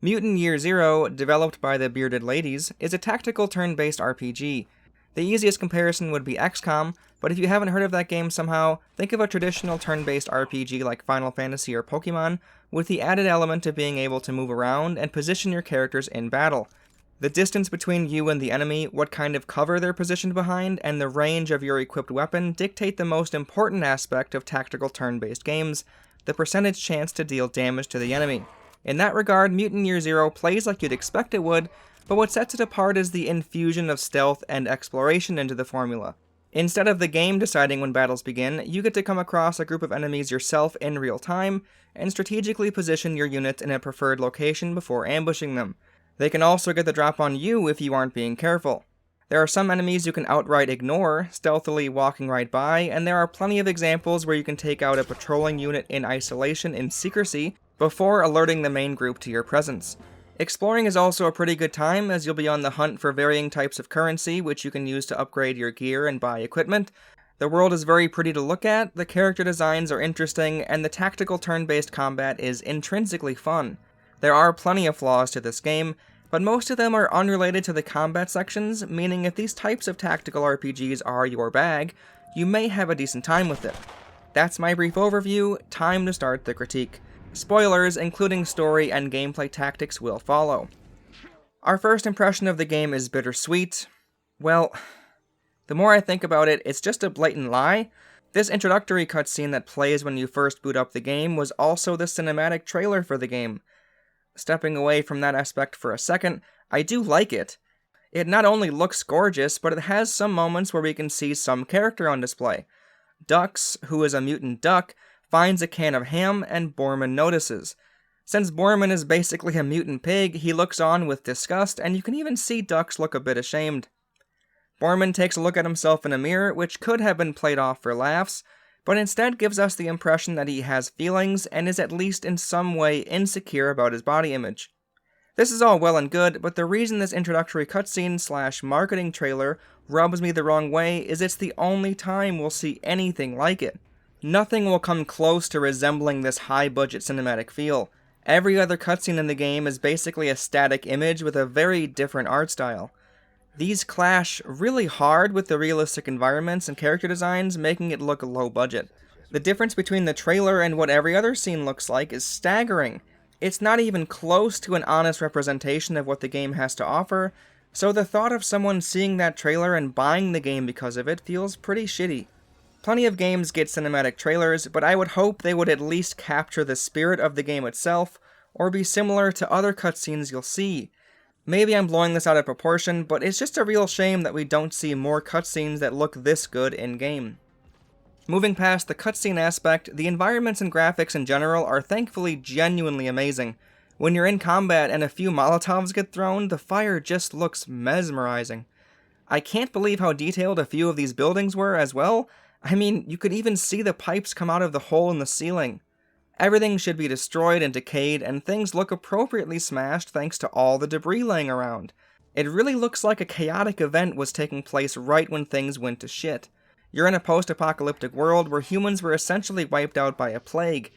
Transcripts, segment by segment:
Mutant Year Zero, developed by the Bearded Ladies, is a tactical turn-based RPG. The easiest comparison would be XCOM, but if you haven't heard of that game somehow, think of a traditional turn-based RPG like Final Fantasy or Pokemon, with the added element of being able to move around and position your characters in battle. The distance between you and the enemy, what kind of cover they're positioned behind, and the range of your equipped weapon dictate the most important aspect of tactical turn-based games, the percentage chance to deal damage to the enemy. In that regard, Mutant Year Zero plays like you'd expect it would, but what sets it apart is the infusion of stealth and exploration into the formula. Instead of the game deciding when battles begin, you get to come across a group of enemies yourself in real time, and strategically position your units in a preferred location before ambushing them. They can also get the drop on you if you aren't being careful. There are some enemies you can outright ignore, stealthily walking right by, and there are plenty of examples where you can take out a patrolling unit in isolation in secrecy before alerting the main group to your presence. Exploring is also a pretty good time, as you'll be on the hunt for varying types of currency which you can use to upgrade your gear and buy equipment. The world is very pretty to look at, the character designs are interesting, and the tactical turn-based combat is intrinsically fun. There are plenty of flaws to this game, but most of them are unrelated to the combat sections, meaning if these types of tactical RPGs are your bag, you may have a decent time with it. That's my brief overview, time to start the critique. Spoilers, including story and gameplay tactics, will follow. Our first impression of the game is bittersweet. Well, the more I think about it, it's just a blatant lie. This introductory cutscene that plays when you first boot up the game was also the cinematic trailer for the game. Stepping away from that aspect for a second, I do like it. It not only looks gorgeous, but it has some moments where we can see some character on display. Dux, who is a mutant duck, finds a can of ham, and Borman notices. Since Borman is basically a mutant pig, he looks on with disgust, and you can even see Dux look a bit ashamed. Borman takes a look at himself in a mirror, which could have been played off for laughs, but instead gives us the impression that he has feelings and is at least in some way insecure about his body image. This is all well and good, but the reason this introductory cutscene / marketing trailer rubs me the wrong way is it's the only time we'll see anything like it. Nothing will come close to resembling this high-budget cinematic feel. Every other cutscene in the game is basically a static image with a very different art style. These clash really hard with the realistic environments and character designs, making it look low budget. The difference between the trailer and what every other scene looks like is staggering. It's not even close to an honest representation of what the game has to offer, so the thought of someone seeing that trailer and buying the game because of it feels pretty shitty. Plenty of games get cinematic trailers, but I would hope they would at least capture the spirit of the game itself, or be similar to other cutscenes you'll see. Maybe I'm blowing this out of proportion, but it's just a real shame that we don't see more cutscenes that look this good in-game. Moving past the cutscene aspect, the environments and graphics in general are thankfully genuinely amazing. When you're in combat and a few Molotovs get thrown, the fire just looks mesmerizing. I can't believe how detailed a few of these buildings were as well. I mean, you could even see the pipes come out of the hole in the ceiling. Everything should be destroyed and decayed, and things look appropriately smashed thanks to all the debris laying around. It really looks like a chaotic event was taking place right when things went to shit. You're in a post-apocalyptic world where humans were essentially wiped out by a plague.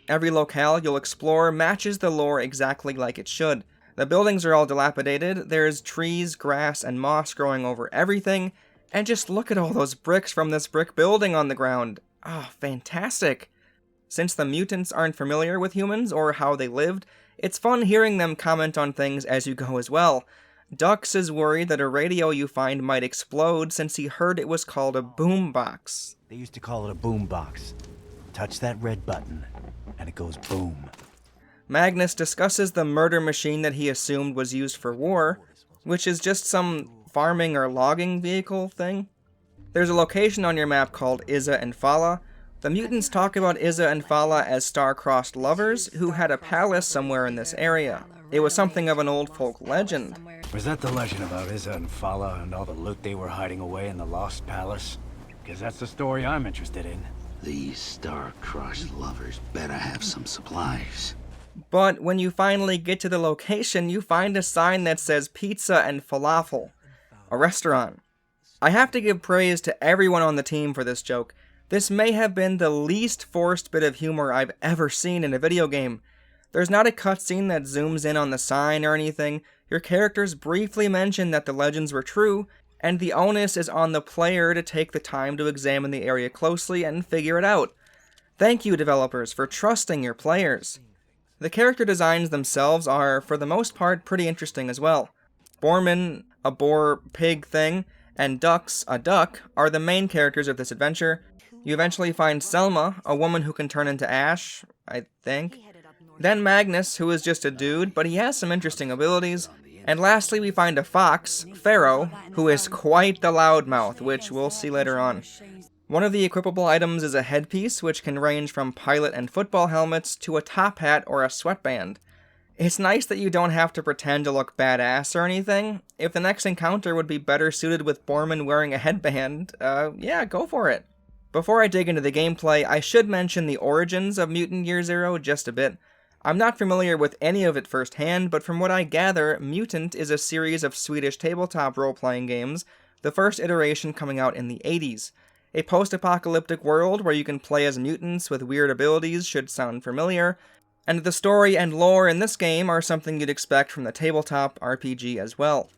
Every locale you'll explore matches the lore exactly like it should. The buildings are all dilapidated, there's trees, grass, and moss growing over everything, and just look at all those bricks from this brick building on the ground. Ah, fantastic! Since the mutants aren't familiar with humans or how they lived, it's fun hearing them comment on things as you go as well. Dux is worried that a radio you find might explode since he heard it was called a boombox. They used to call it a boombox. Touch that red button, and it goes boom. Magnus discusses the murder machine that he assumed was used for war, which is just some farming or logging vehicle thing. There's a location on your map called Izza and Fala. The mutants talk about Izza and Fala as star-crossed lovers who had a palace somewhere in this area. It was something of an old folk legend. Was that the legend about Izza and Fala and all the loot they were hiding away in the Lost Palace? Because that's the story I'm interested in. These star-crossed lovers better have some supplies. But when you finally get to the location, you find a sign that says Pizza and Falafel, a restaurant. I have to give praise to everyone on the team for this joke. This may have been the least forced bit of humor I've ever seen in a video game. There's not a cutscene that zooms in on the sign or anything. Your characters briefly mention that the legends were true, and the onus is on the player to take the time to examine the area closely and figure it out. Thank you, developers, for trusting your players. The character designs themselves are, for the most part, pretty interesting as well. Borman, a boar pig thing, and Dux, a duck, are the main characters of this adventure. You eventually find Selma, a woman who can turn into ash, I think. Then Magnus, who is just a dude, but he has some interesting abilities. And lastly, we find a fox, Pharaoh, who is quite the loudmouth, which we'll see later on. One of the equipable items is a headpiece, which can range from pilot and football helmets to a top hat or a sweatband. It's nice that you don't have to pretend to look badass or anything. If the next encounter would be better suited with Borman wearing a headband, yeah, go for it. Before I dig into the gameplay, I should mention the origins of Mutant Year Zero just a bit. I'm not familiar with any of it firsthand, but from what I gather, Mutant is a series of Swedish tabletop role-playing games, the first iteration coming out in the 80s. A post-apocalyptic world where you can play as mutants with weird abilities should sound familiar, and the story and lore in this game are something you'd expect from the tabletop RPG as well.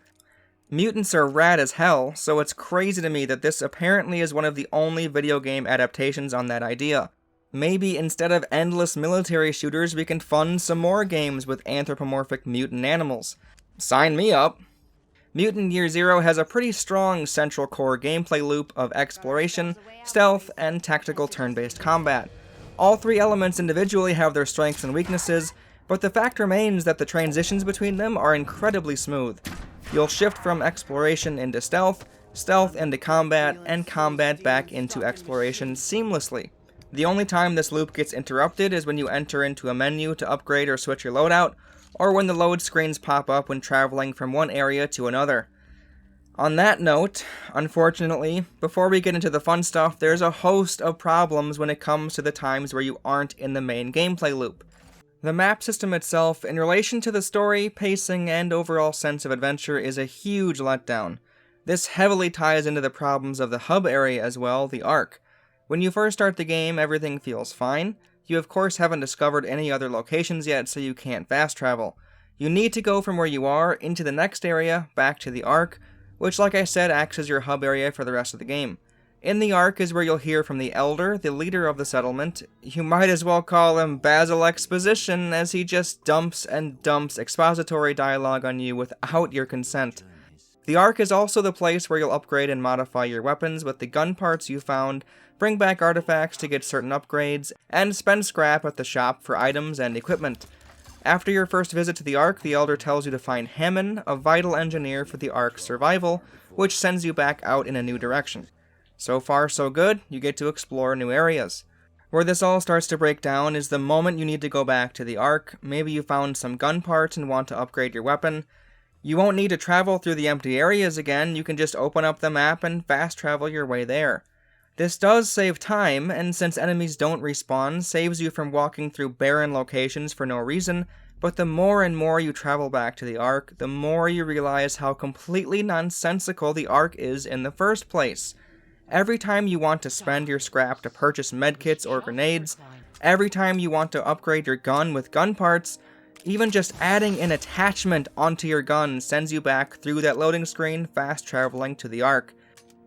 Mutants are rad as hell, so it's crazy to me that this apparently is one of the only video game adaptations on that idea. Maybe instead of endless military shooters, we can fund some more games with anthropomorphic mutant animals. Sign me up! Mutant Year Zero has a pretty strong central core gameplay loop of exploration, stealth, and tactical turn-based combat. All three elements individually have their strengths and weaknesses, but the fact remains that the transitions between them are incredibly smooth. You'll shift from exploration into stealth, stealth into combat, and combat back into exploration seamlessly. The only time this loop gets interrupted is when you enter into a menu to upgrade or switch your loadout, or when the load screens pop up when traveling from one area to another. On that note, unfortunately, before we get into the fun stuff, there's a host of problems when it comes to the times where you aren't in the main gameplay loop. The map system itself, in relation to the story, pacing, and overall sense of adventure, is a huge letdown. This heavily ties into the problems of the hub area as well, the Ark. When you first start the game, everything feels fine. You of course haven't discovered any other locations yet, so you can't fast travel. You need to go from where you are into the next area, back to the Ark, which like I said acts as your hub area for the rest of the game. In the Ark is where you'll hear from the Elder, the leader of the settlement. You might as well call him Basil Exposition, as he just dumps and dumps expository dialogue on you without your consent. The Ark is also the place where you'll upgrade and modify your weapons with the gun parts you found, bring back artifacts to get certain upgrades, and spend scrap at the shop for items and equipment. After your first visit to the Ark, the Elder tells you to find Hammond, a vital engineer for the Ark's survival, which sends you back out in a new direction. So far so good, you get to explore new areas. Where this all starts to break down is the moment you need to go back to the Ark. Maybe you found some gun parts and want to upgrade your weapon. You won't need to travel through the empty areas again, you can just open up the map and fast travel your way there. This does save time, and since enemies don't respawn, saves you from walking through barren locations for no reason, but the more and more you travel back to the Ark, the more you realize how completely nonsensical the Ark is in the first place. Every time you want to spend your scrap to purchase medkits or grenades, every time you want to upgrade your gun with gun parts, even just adding an attachment onto your gun sends you back through that loading screen, fast traveling to the Ark.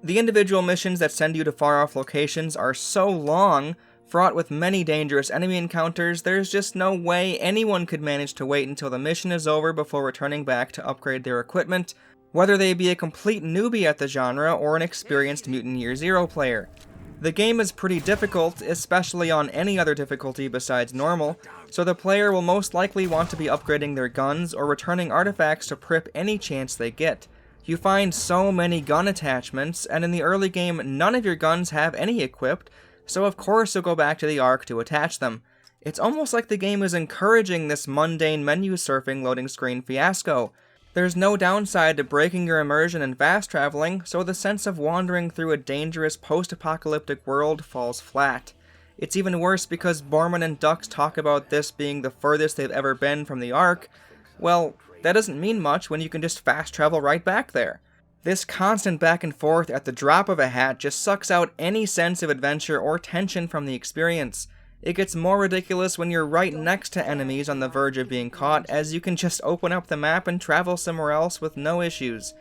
The individual missions that send you to far-off locations are so long, fraught with many dangerous enemy encounters, there's just no way anyone could manage to wait until the mission is over before returning back to upgrade their equipment, whether they be a complete newbie at the genre or an experienced Mutant Year Zero player. The game is pretty difficult, especially on any other difficulty besides normal, so the player will most likely want to be upgrading their guns or returning artifacts to prep any chance they get. You find so many gun attachments, and in the early game none of your guns have any equipped, so of course you'll go back to the Ark to attach them. It's almost like the game is encouraging this mundane menu surfing loading screen fiasco. There's no downside to breaking your immersion and fast traveling, so the sense of wandering through a dangerous post-apocalyptic world falls flat. It's even worse because Borman and Dux talk about this being the furthest they've ever been from the Ark. Well, that doesn't mean much when you can just fast travel right back there. This constant back and forth at the drop of a hat just sucks out any sense of adventure or tension from the experience. It gets more ridiculous when you're right next to enemies on the verge of being caught, as you can just open up the map and travel somewhere else with no issues.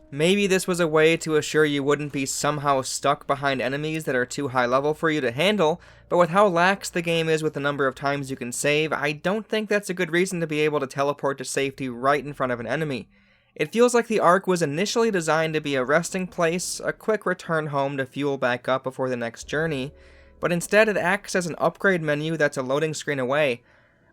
Maybe this was a way to assure you wouldn't be somehow stuck behind enemies that are too high level for you to handle, but with how lax the game is with the number of times you can save, I don't think that's a good reason to be able to teleport to safety right in front of an enemy. It feels like the Ark was initially designed to be a resting place, a quick return home to fuel back up before the next journey, but instead it acts as an upgrade menu that's a loading screen away.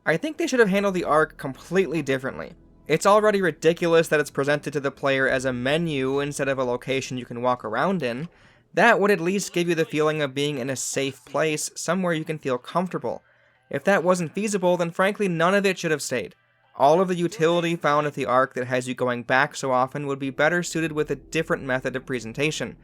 I think they should have handled the Ark completely differently. It's already ridiculous that it's presented to the player as a menu instead of a location you can walk around in. That would at least give you the feeling of being in a safe place, somewhere you can feel comfortable. If that wasn't feasible, then frankly none of it should have stayed. All of the utility found at the Ark that has you going back so often would be better suited with a different method of presentation.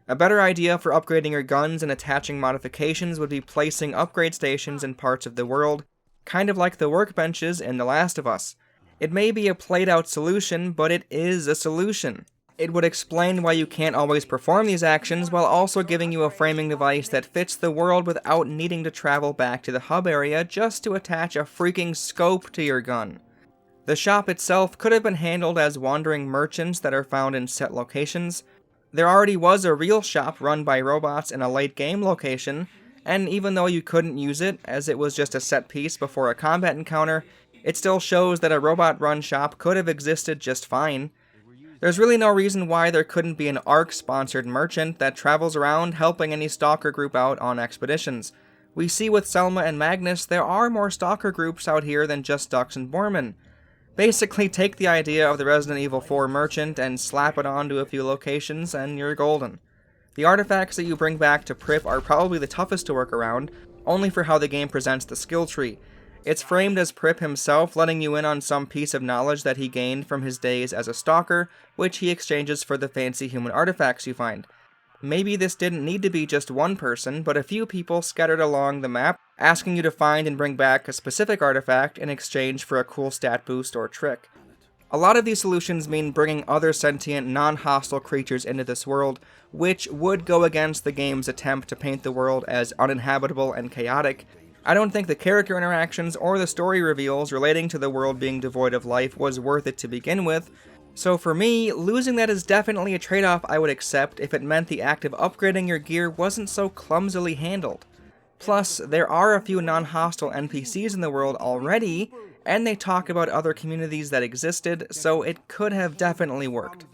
A better idea for upgrading your guns and attaching modifications would be placing upgrade stations in parts of the world, kind of like the workbenches in The Last of Us. It may be a played-out solution, but it is a solution. It would explain why you can't always perform these actions while also giving you a framing device that fits the world without needing to travel back to the hub area just to attach a freaking scope to your gun. The shop itself could have been handled as wandering merchants that are found in set locations. There already was a real shop run by robots in a late game location, and even though you couldn't use it, as it was just a set piece before a combat encounter, it still shows that a robot-run shop could have existed just fine. There's really no reason why there couldn't be an Ark-sponsored merchant that travels around helping any Stalker group out on expeditions. We see with Selma and Magnus there are more Stalker groups out here than just Dux and Borman. Basically, take the idea of the Resident Evil 4 merchant and slap it onto a few locations, and you're golden. The artifacts that you bring back to Prip are probably the toughest to work around, only for how the game presents the skill tree. It's framed as Prip himself letting you in on some piece of knowledge that he gained from his days as a stalker, which he exchanges for the fancy human artifacts you find. Maybe this didn't need to be just one person, but a few people scattered along the map, asking you to find and bring back a specific artifact in exchange for a cool stat boost or trick. A lot of these solutions mean bringing other sentient, non-hostile creatures into this world, which would go against the game's attempt to paint the world as uninhabitable and chaotic. I don't think the character interactions or the story reveals relating to the world being devoid of life was worth it to begin with, so for me, losing that is definitely a trade-off I would accept if it meant the act of upgrading your gear wasn't so clumsily handled. Plus, there are a few non-hostile NPCs in the world already, and they talk about other communities that existed, so it could have definitely worked.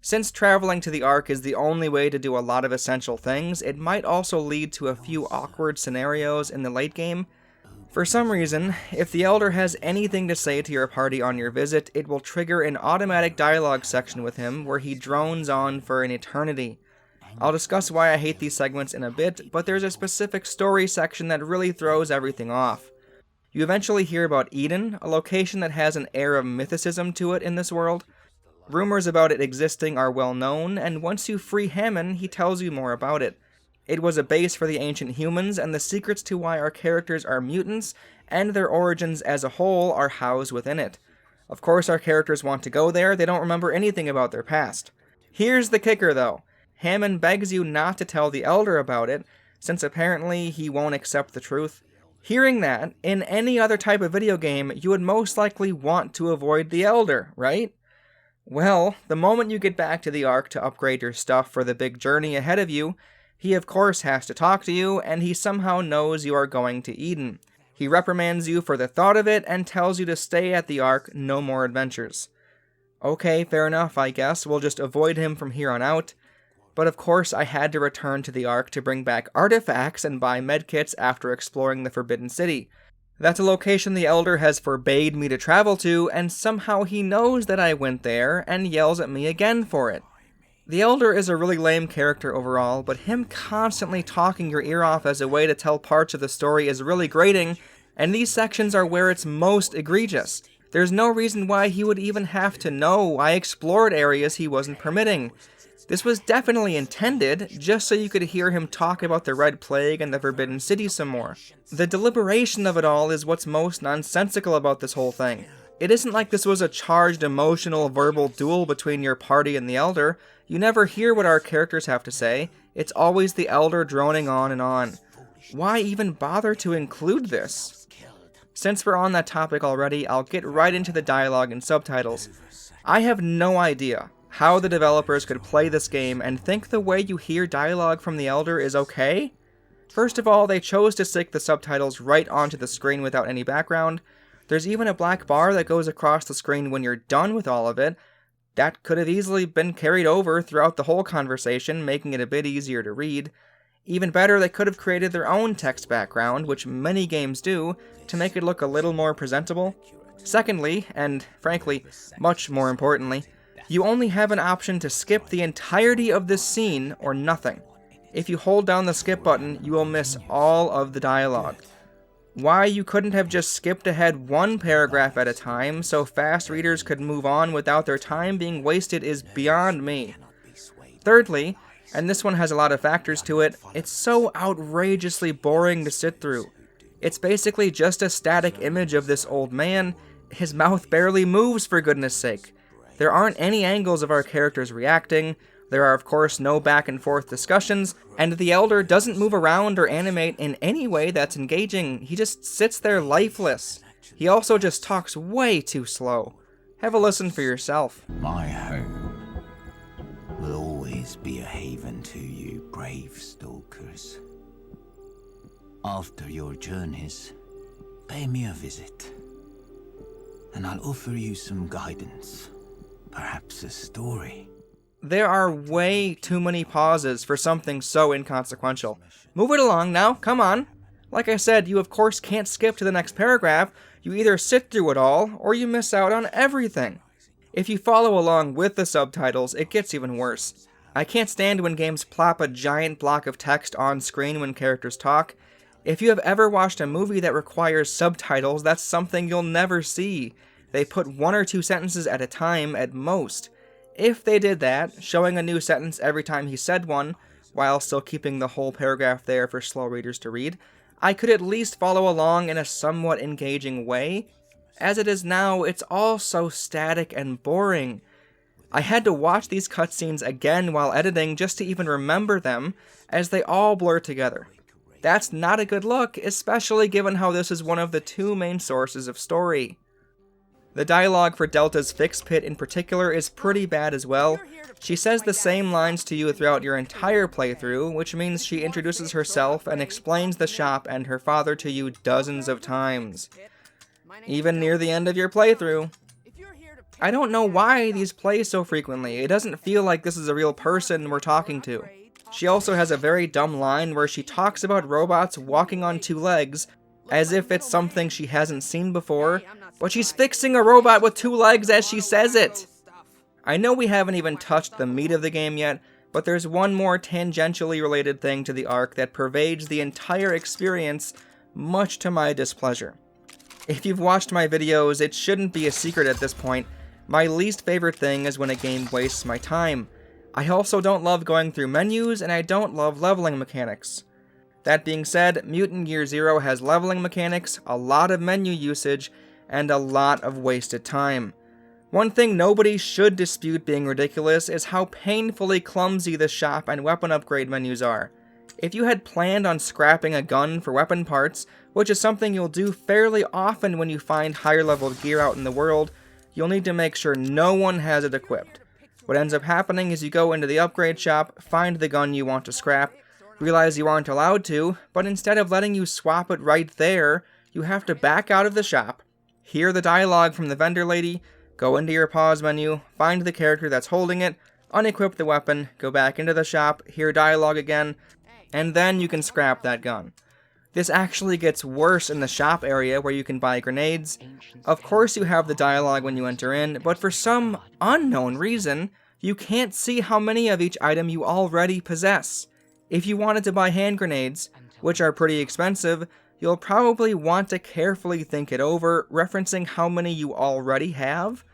Since traveling to the Ark is the only way to do a lot of essential things, it might also lead to a few awkward scenarios in the late game. For some reason, if the Elder has anything to say to your party on your visit, it will trigger an automatic dialogue section with him where he drones on for an eternity. I'll discuss why I hate these segments in a bit, but there's a specific story section that really throws everything off. You eventually hear about Eden, a location that has an air of mythicism to it in this world. Rumors about it existing are well known, and once you free Hammond, he tells you more about it. It was a base for the ancient humans, and the secrets to why our characters are mutants, and their origins as a whole, are housed within it. Of course our characters want to go there, they don't remember anything about their past. Here's the kicker though. Hammond begs you not to tell the Elder about it, since apparently he won't accept the truth. Hearing that, in any other type of video game, you would most likely want to avoid the Elder, right? Well, the moment you get back to the Ark to upgrade your stuff for the big journey ahead of you, he of course has to talk to you, and he somehow knows you are going to Eden. He reprimands you for the thought of it, and tells you to stay at the Ark, no more adventures. Okay, fair enough, I guess, we'll just avoid him from here on out. But of course I had to return to the Ark to bring back artifacts and buy medkits after exploring the Forbidden City. That's a location the Elder has forbade me to travel to, and somehow he knows that I went there, and yells at me again for it. The Elder is a really lame character overall, but him constantly talking your ear off as a way to tell parts of the story is really grating, and these sections are where it's most egregious. There's no reason why he would even have to know I explored areas he wasn't permitting. This was definitely intended, just so you could hear him talk about the Red Plague and the Forbidden City some more. The deliberation of it all is what's most nonsensical about this whole thing. It isn't like this was a charged emotional verbal duel between your party and the Elder. You never hear what our characters have to say. It's always the Elder droning on and on. Why even bother to include this? Since we're on that topic already, I'll get right into the dialogue and subtitles. I have no idea how the developers could play this game and think the way you hear dialogue from the Elder is okay. First of all, they chose to stick the subtitles right onto the screen without any background. There's even a black bar that goes across the screen when you're done with all of it. That could have easily been carried over throughout the whole conversation, making it a bit easier to read. Even better, they could have created their own text background, which many games do, to make it look a little more presentable. Secondly, and frankly, much more importantly, you only have an option to skip the entirety of this scene or nothing. If you hold down the skip button, you will miss all of the dialogue. Why you couldn't have just skipped ahead one paragraph at a time so fast readers could move on without their time being wasted is beyond me. Thirdly, and this one has a lot of factors to it, it's so outrageously boring to sit through. It's basically just a static image of this old man. His mouth barely moves, for goodness sake. There aren't any angles of our characters reacting. There are, of course, no back and forth discussions, and the Elder doesn't move around or animate in any way that's engaging. He just sits there lifeless. He also just talks way too slow. Have a listen for yourself. My home will always be a haven to you, brave stalkers. After your journeys, pay me a visit, and I'll offer you some guidance, perhaps a story. There are way too many pauses for something so inconsequential. Move it along now, come on. Like I said, you of course can't skip to the next paragraph. You either sit through it all, or you miss out on everything. If you follow along with the subtitles, it gets even worse. I can't stand when games plop a giant block of text on screen when characters talk. If you have ever watched a movie that requires subtitles, that's something you'll never see. They put 1 or 2 sentences at a time at most. If they did that, showing a new sentence every time he said one, while still keeping the whole paragraph there for slow readers to read, I could at least follow along in a somewhat engaging way. As it is now, it's all so static and boring. I had to watch these cutscenes again while editing just to even remember them, as they all blur together. That's not a good look, especially given how this is one of the 2 main sources of story. The dialogue for Delta's Fix Pit in particular is pretty bad as well. She says the same lines to you throughout your entire playthrough, which means she introduces herself and explains the shop and her father to you dozens of times. Even near the end of your playthrough. I don't know why these play so frequently. It doesn't feel like this is a real person we're talking to. She also has a very dumb line where she talks about robots walking on 2 legs, as if it's something she hasn't seen before, but she's fixing a robot with 2 legs as she says it. I know we haven't even touched the meat of the game yet, but there's one more tangentially related thing to the arc that pervades the entire experience, much to my displeasure. If you've watched my videos, it shouldn't be a secret at this point. My least favorite thing is when a game wastes my time. I also don't love going through menus, and I don't love leveling mechanics. That being said, Mutant Year Zero has leveling mechanics, a lot of menu usage, and a lot of wasted time. One thing nobody should dispute being ridiculous is how painfully clumsy the shop and weapon upgrade menus are. If you had planned on scrapping a gun for weapon parts, which is something you'll do fairly often when you find higher level gear out in the world, you'll need to make sure no one has it equipped. What ends up happening is you go into the upgrade shop, find the gun you want to scrap, realize you aren't allowed to, but instead of letting you swap it right there, you have to back out of the shop, hear the dialogue from the vendor lady, go into your pause menu, find the character that's holding it, unequip the weapon, go back into the shop, hear dialogue again, and then you can scrap that gun. This actually gets worse in the shop area where you can buy grenades. Of course you have the dialogue when you enter in, but for some unknown reason, you can't see how many of each item you already possess. If you wanted to buy hand grenades, which are pretty expensive, you'll probably want to carefully think it over, referencing how many you already have.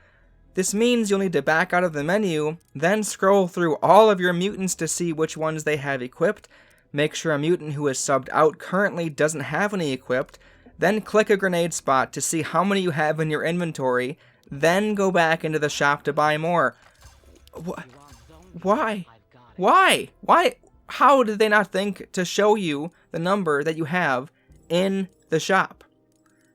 This means you'll need to back out of the menu, then scroll through all of your mutants to see which ones they have equipped, make sure a mutant who is subbed out currently doesn't have any equipped, then click a grenade spot to see how many you have in your inventory, then go back into the shop to buy more. Why? Why? How did they not think to show you the number that you have in the shop.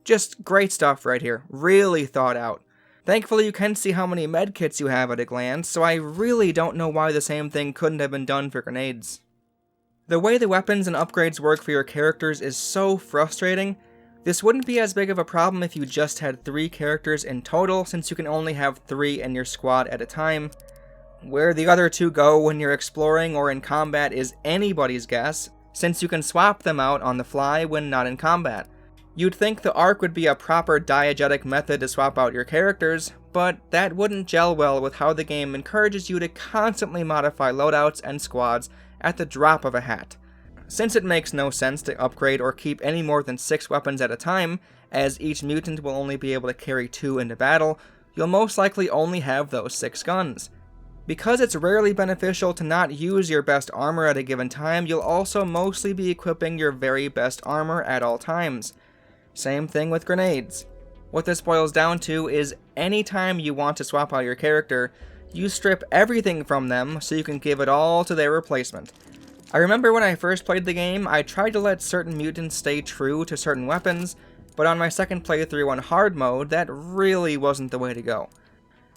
Just great stuff right here, really thought out. Thankfully you can see how many medkits you have at a glance, so I really don't know why the same thing couldn't have been done for grenades. The way the weapons and upgrades work for your characters is so frustrating. This wouldn't be as big of a problem if you just had 3 characters in total, since you can only have 3 in your squad at a time. Where the other 2 go when you're exploring or in combat is anybody's guess, since you can swap them out on the fly when not in combat. You'd think the arc would be a proper diegetic method to swap out your characters, but that wouldn't gel well with how the game encourages you to constantly modify loadouts and squads at the drop of a hat. Since it makes no sense to upgrade or keep any more than 6 weapons at a time, as each mutant will only be able to carry 2 into battle, you'll most likely only have those 6 guns. Because it's rarely beneficial to not use your best armor at a given time, you'll also mostly be equipping your very best armor at all times. Same thing with grenades. What this boils down to is anytime you want to swap out your character, you strip everything from them so you can give it all to their replacement. I remember when I first played the game, I tried to let certain mutants stay true to certain weapons, but on my second playthrough on hard mode, that really wasn't the way to go.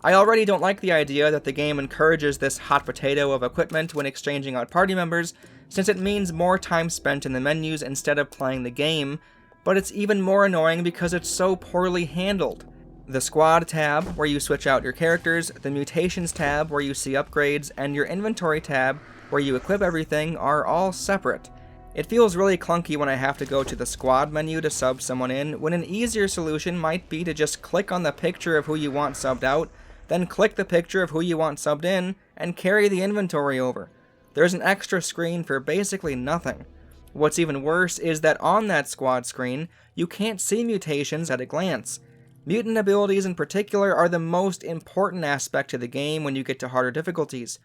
I already don't like the idea that the game encourages this hot potato of equipment when exchanging out party members, since it means more time spent in the menus instead of playing the game, but it's even more annoying because it's so poorly handled. The Squad tab, where you switch out your characters, the Mutations tab, where you see upgrades, and your Inventory tab, where you equip everything, are all separate. It feels really clunky when I have to go to the Squad menu to sub someone in, when an easier solution might be to just click on the picture of who you want subbed out, then click the picture of who you want subbed in, and carry the inventory over. There's an extra screen for basically nothing. What's even worse is that on that Squad screen, you can't see mutations at a glance. Mutant abilities in particular are the most important aspect to the game when you get to harder difficulties.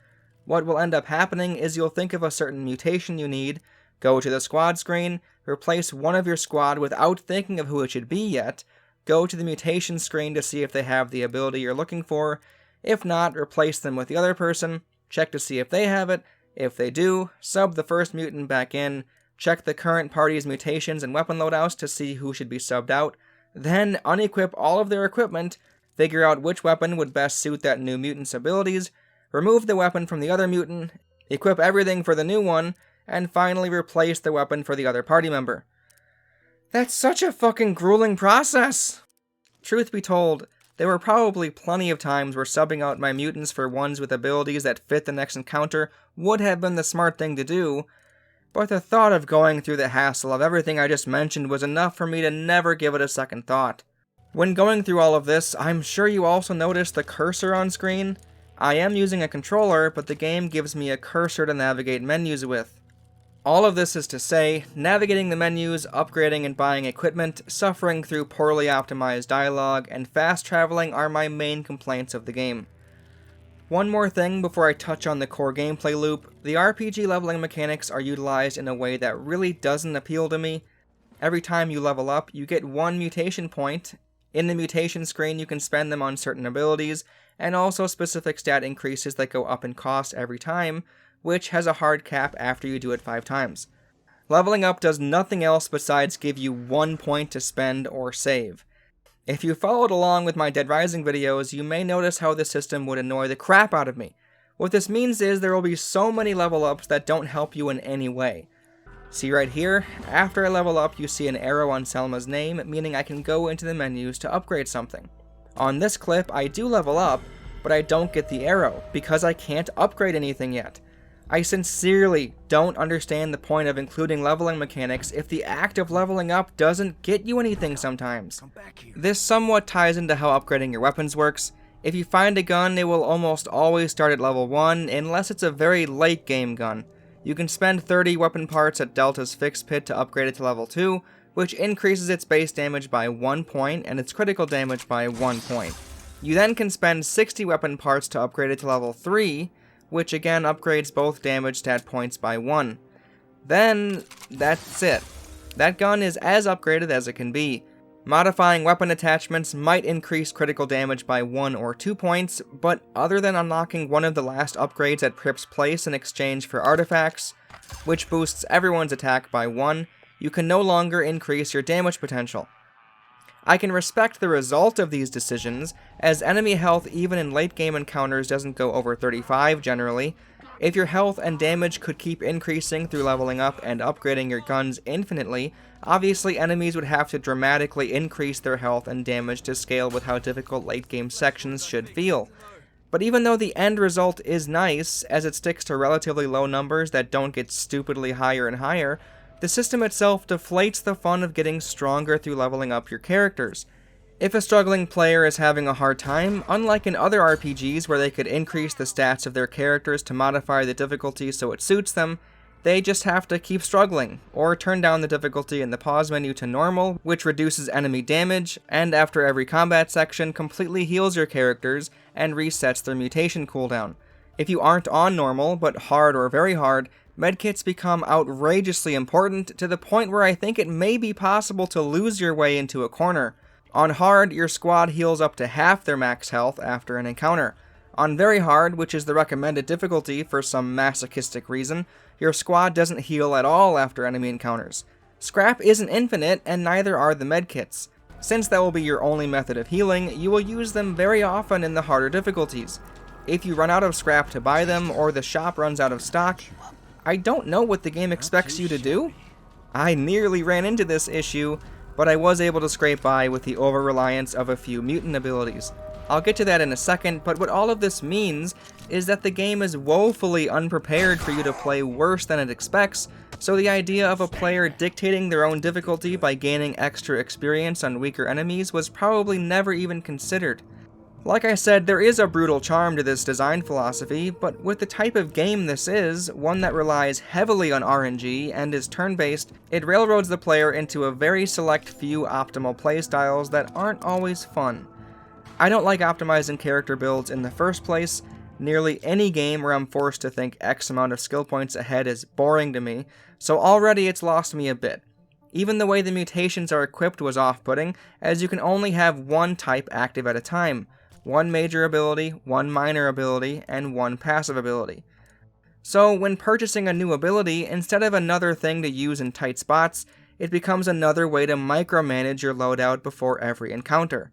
What will end up happening is you'll think of a certain mutation you need, go to the Squad screen, replace one of your squad without thinking of who it should be yet, go to the mutation screen to see if they have the ability you're looking for, if not, replace them with the other person, check to see if they have it, if they do, sub the first mutant back in, check the current party's mutations and weapon loadouts to see who should be subbed out, then unequip all of their equipment, figure out which weapon would best suit that new mutant's abilities, remove the weapon from the other mutant, equip everything for the new one, and finally replace the weapon for the other party member. That's such a fucking grueling process! Truth be told, there were probably plenty of times where subbing out my mutants for ones with abilities that fit the next encounter would have been the smart thing to do, but the thought of going through the hassle of everything I just mentioned was enough for me to never give it a second thought. When going through all of this, I'm sure you also noticed the cursor on screen. I am using a controller, but the game gives me a cursor to navigate menus with. All of this is to say, navigating the menus, upgrading and buying equipment, suffering through poorly optimized dialogue, and fast traveling are my main complaints of the game. One more thing before I touch on the core gameplay loop, the RPG leveling mechanics are utilized in a way that really doesn't appeal to me. Every time you level up, you get 1 mutation point. In the mutation screen, you can spend them on certain abilities, and also specific stat increases that go up in cost every time, which has a hard cap after you do it 5 times. Leveling up does nothing else besides give you 1 point to spend or save. If you followed along with my Dead Rising videos, you may notice how this system would annoy the crap out of me. What this means is there will be so many level ups that don't help you in any way. See right here, after I level up you see an arrow on Selma's name, meaning I can go into the menus to upgrade something. On this clip I do level up, but I don't get the arrow, because I can't upgrade anything yet. I sincerely don't understand the point of including leveling mechanics if the act of leveling up doesn't get you anything sometimes. This somewhat ties into how upgrading your weapons works. If you find a gun, it will almost always start at level 1, unless it's a very late game gun. You can spend 30 weapon parts at Delta's Fixed Pit to upgrade it to level 2, which increases its base damage by 1 point and its critical damage by 1 point. You then can spend 60 weapon parts to upgrade it to level 3, which again upgrades both damage stat points by 1. Then, that's it. That gun is as upgraded as it can be. Modifying weapon attachments might increase critical damage by 1 or 2 points, but other than unlocking one of the last upgrades at Prip's place in exchange for artifacts, which boosts everyone's attack by 1, you can no longer increase your damage potential. I can respect the result of these decisions, as enemy health even in late game encounters doesn't go over 35 generally. If your health and damage could keep increasing through leveling up and upgrading your guns infinitely, obviously enemies would have to dramatically increase their health and damage to scale with how difficult late game sections should feel. But even though the end result is nice, as it sticks to relatively low numbers that don't get stupidly higher and higher, the system itself deflates the fun of getting stronger through leveling up your characters. If a struggling player is having a hard time, unlike in other RPGs where they could increase the stats of their characters to modify the difficulty so it suits them, they just have to keep struggling, or turn down the difficulty in the pause menu to normal, which reduces enemy damage, and after every combat section completely heals your characters and resets their mutation cooldown. If you aren't on normal, but hard or very hard, medkits become outrageously important to the point where I think it may be possible to lose your way into a corner. On hard, your squad heals up to half their max health after an encounter. On very hard, which is the recommended difficulty for some masochistic reason, your squad doesn't heal at all after enemy encounters. Scrap isn't infinite, and neither are the medkits. Since that will be your only method of healing, you will use them very often in the harder difficulties. If you run out of scrap to buy them, or the shop runs out of stock, I don't know what the game expects you to do. I nearly ran into this issue, but I was able to scrape by with the over-reliance of a few mutant abilities. I'll get to that in a second, but what all of this means is that the game is woefully unprepared for you to play worse than it expects, so the idea of a player dictating their own difficulty by gaining extra experience on weaker enemies was probably never even considered. Like I said, there is a brutal charm to this design philosophy, but with the type of game this is, one that relies heavily on RNG and is turn-based, it railroads the player into a very select few optimal playstyles that aren't always fun. I don't like optimizing character builds in the first place. Nearly any game where I'm forced to think X amount of skill points ahead is boring to me, so already it's lost me a bit. Even the way the mutations are equipped was off-putting, as you can only have one type active at a time. One major ability, one minor ability, and one passive ability. So when purchasing a new ability, instead of another thing to use in tight spots, it becomes another way to micromanage your loadout before every encounter.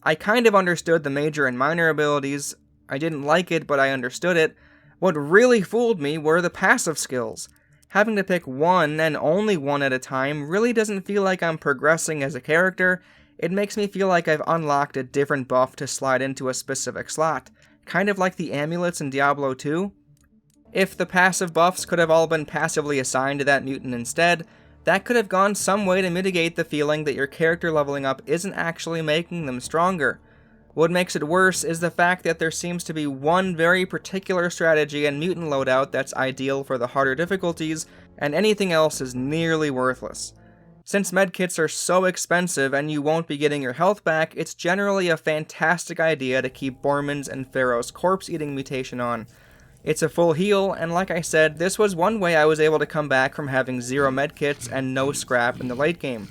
I kind of understood the major and minor abilities. I didn't like it, but I understood it. What really fooled me were the passive skills. Having to pick one and only one at a time really doesn't feel like I'm progressing as a character. It makes me feel like I've unlocked a different buff to slide into a specific slot, kind of like the amulets in Diablo 2. If the passive buffs could have all been passively assigned to that mutant instead, that could have gone some way to mitigate the feeling that your character leveling up isn't actually making them stronger. What makes it worse is the fact that there seems to be one very particular strategy and mutant loadout that's ideal for the harder difficulties, and anything else is nearly worthless. Since medkits are so expensive and you won't be getting your health back, it's generally a fantastic idea to keep Borman's and Pharaoh's corpse-eating mutation on. It's a full heal, and like I said, this was one way I was able to come back from having 0 medkits and no scrap in the late game.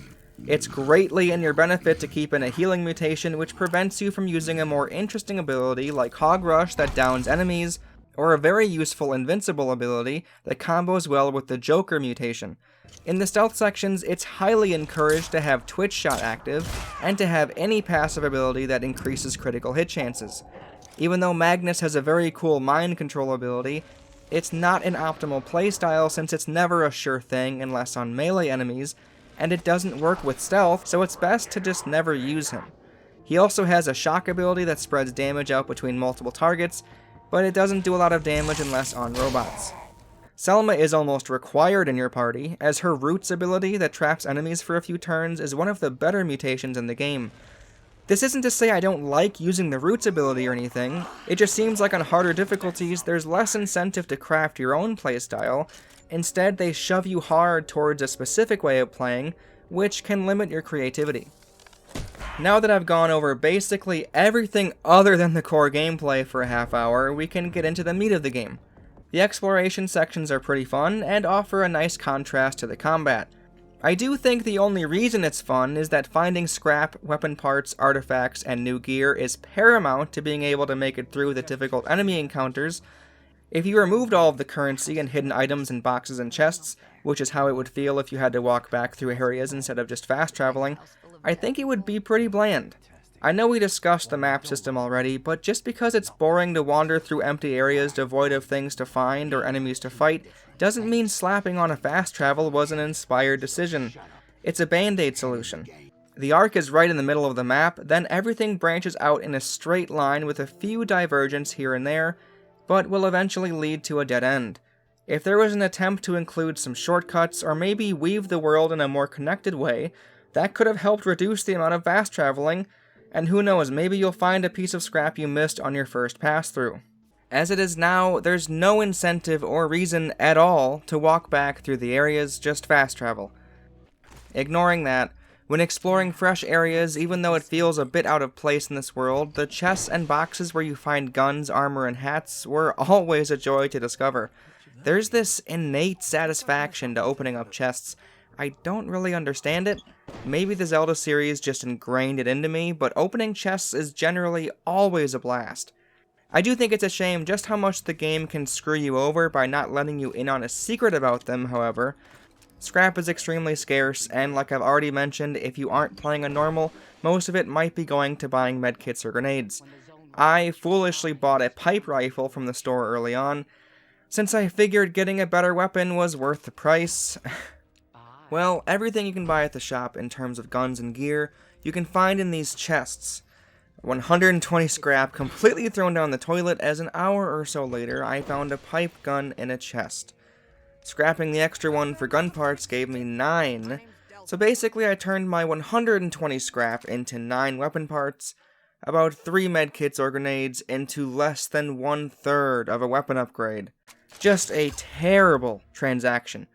It's greatly in your benefit to keep in a healing mutation which prevents you from using a more interesting ability like Hog Rush that downs enemies, or a very useful invincible ability that combos well with the Joker mutation. In the stealth sections, it's highly encouraged to have Twitch Shot active, and to have any passive ability that increases critical hit chances. Even though Magnus has a very cool mind control ability, it's not an optimal playstyle since it's never a sure thing unless on melee enemies, and it doesn't work with stealth, so it's best to just never use him. He also has a shock ability that spreads damage out between multiple targets, but it doesn't do a lot of damage unless on robots. Selma is almost required in your party, as her Roots ability that traps enemies for a few turns is one of the better mutations in the game. This isn't to say I don't like using the Roots ability or anything, it just seems like on harder difficulties there's less incentive to craft your own playstyle. Instead, they shove you hard towards a specific way of playing, which can limit your creativity. Now that I've gone over basically everything other than the core gameplay for a half hour, we can get into the meat of the game. The exploration sections are pretty fun, and offer a nice contrast to the combat. I do think the only reason it's fun is that finding scrap, weapon parts, artifacts, and new gear is paramount to being able to make it through the difficult enemy encounters. If you removed all of the currency and hidden items in boxes and chests, which is how it would feel if you had to walk back through areas instead of just fast traveling, I think it would be pretty bland. I know we discussed the map system already, but just because it's boring to wander through empty areas devoid of things to find or enemies to fight, doesn't mean slapping on a fast travel was an inspired decision. It's a band-aid solution. The arc is right in the middle of the map, then everything branches out in a straight line with a few divergents here and there, but will eventually lead to a dead end. If there was an attempt to include some shortcuts, or maybe weave the world in a more connected way, that could have helped reduce the amount of fast traveling, and who knows, maybe you'll find a piece of scrap you missed on your first pass-through. As it is now, there's no incentive or reason at all to walk back through the areas, just fast travel. Ignoring that, when exploring fresh areas, even though it feels a bit out of place in this world, the chests and boxes where you find guns, armor, and hats were always a joy to discover. There's this innate satisfaction to opening up chests. I don't really understand it. Maybe the Zelda series just ingrained it into me, but opening chests is generally always a blast. I do think it's a shame just how much the game can screw you over by not letting you in on a secret about them, however. Scrap is extremely scarce, and like I've already mentioned, if you aren't playing a normal, most of it might be going to buying medkits or grenades. I foolishly bought a pipe rifle from the store early on, since I figured getting a better weapon was worth the price. Well, everything you can buy at the shop in terms of guns and gear, you can find in these chests. 120 scrap completely thrown down the toilet, as an hour or so later I found a pipe gun in a chest. Scrapping the extra one for gun parts gave me 9, so basically I turned my 120 scrap into 9 weapon parts, about 3 medkits or grenades into less than 1/3 of a weapon upgrade. Just a terrible transaction.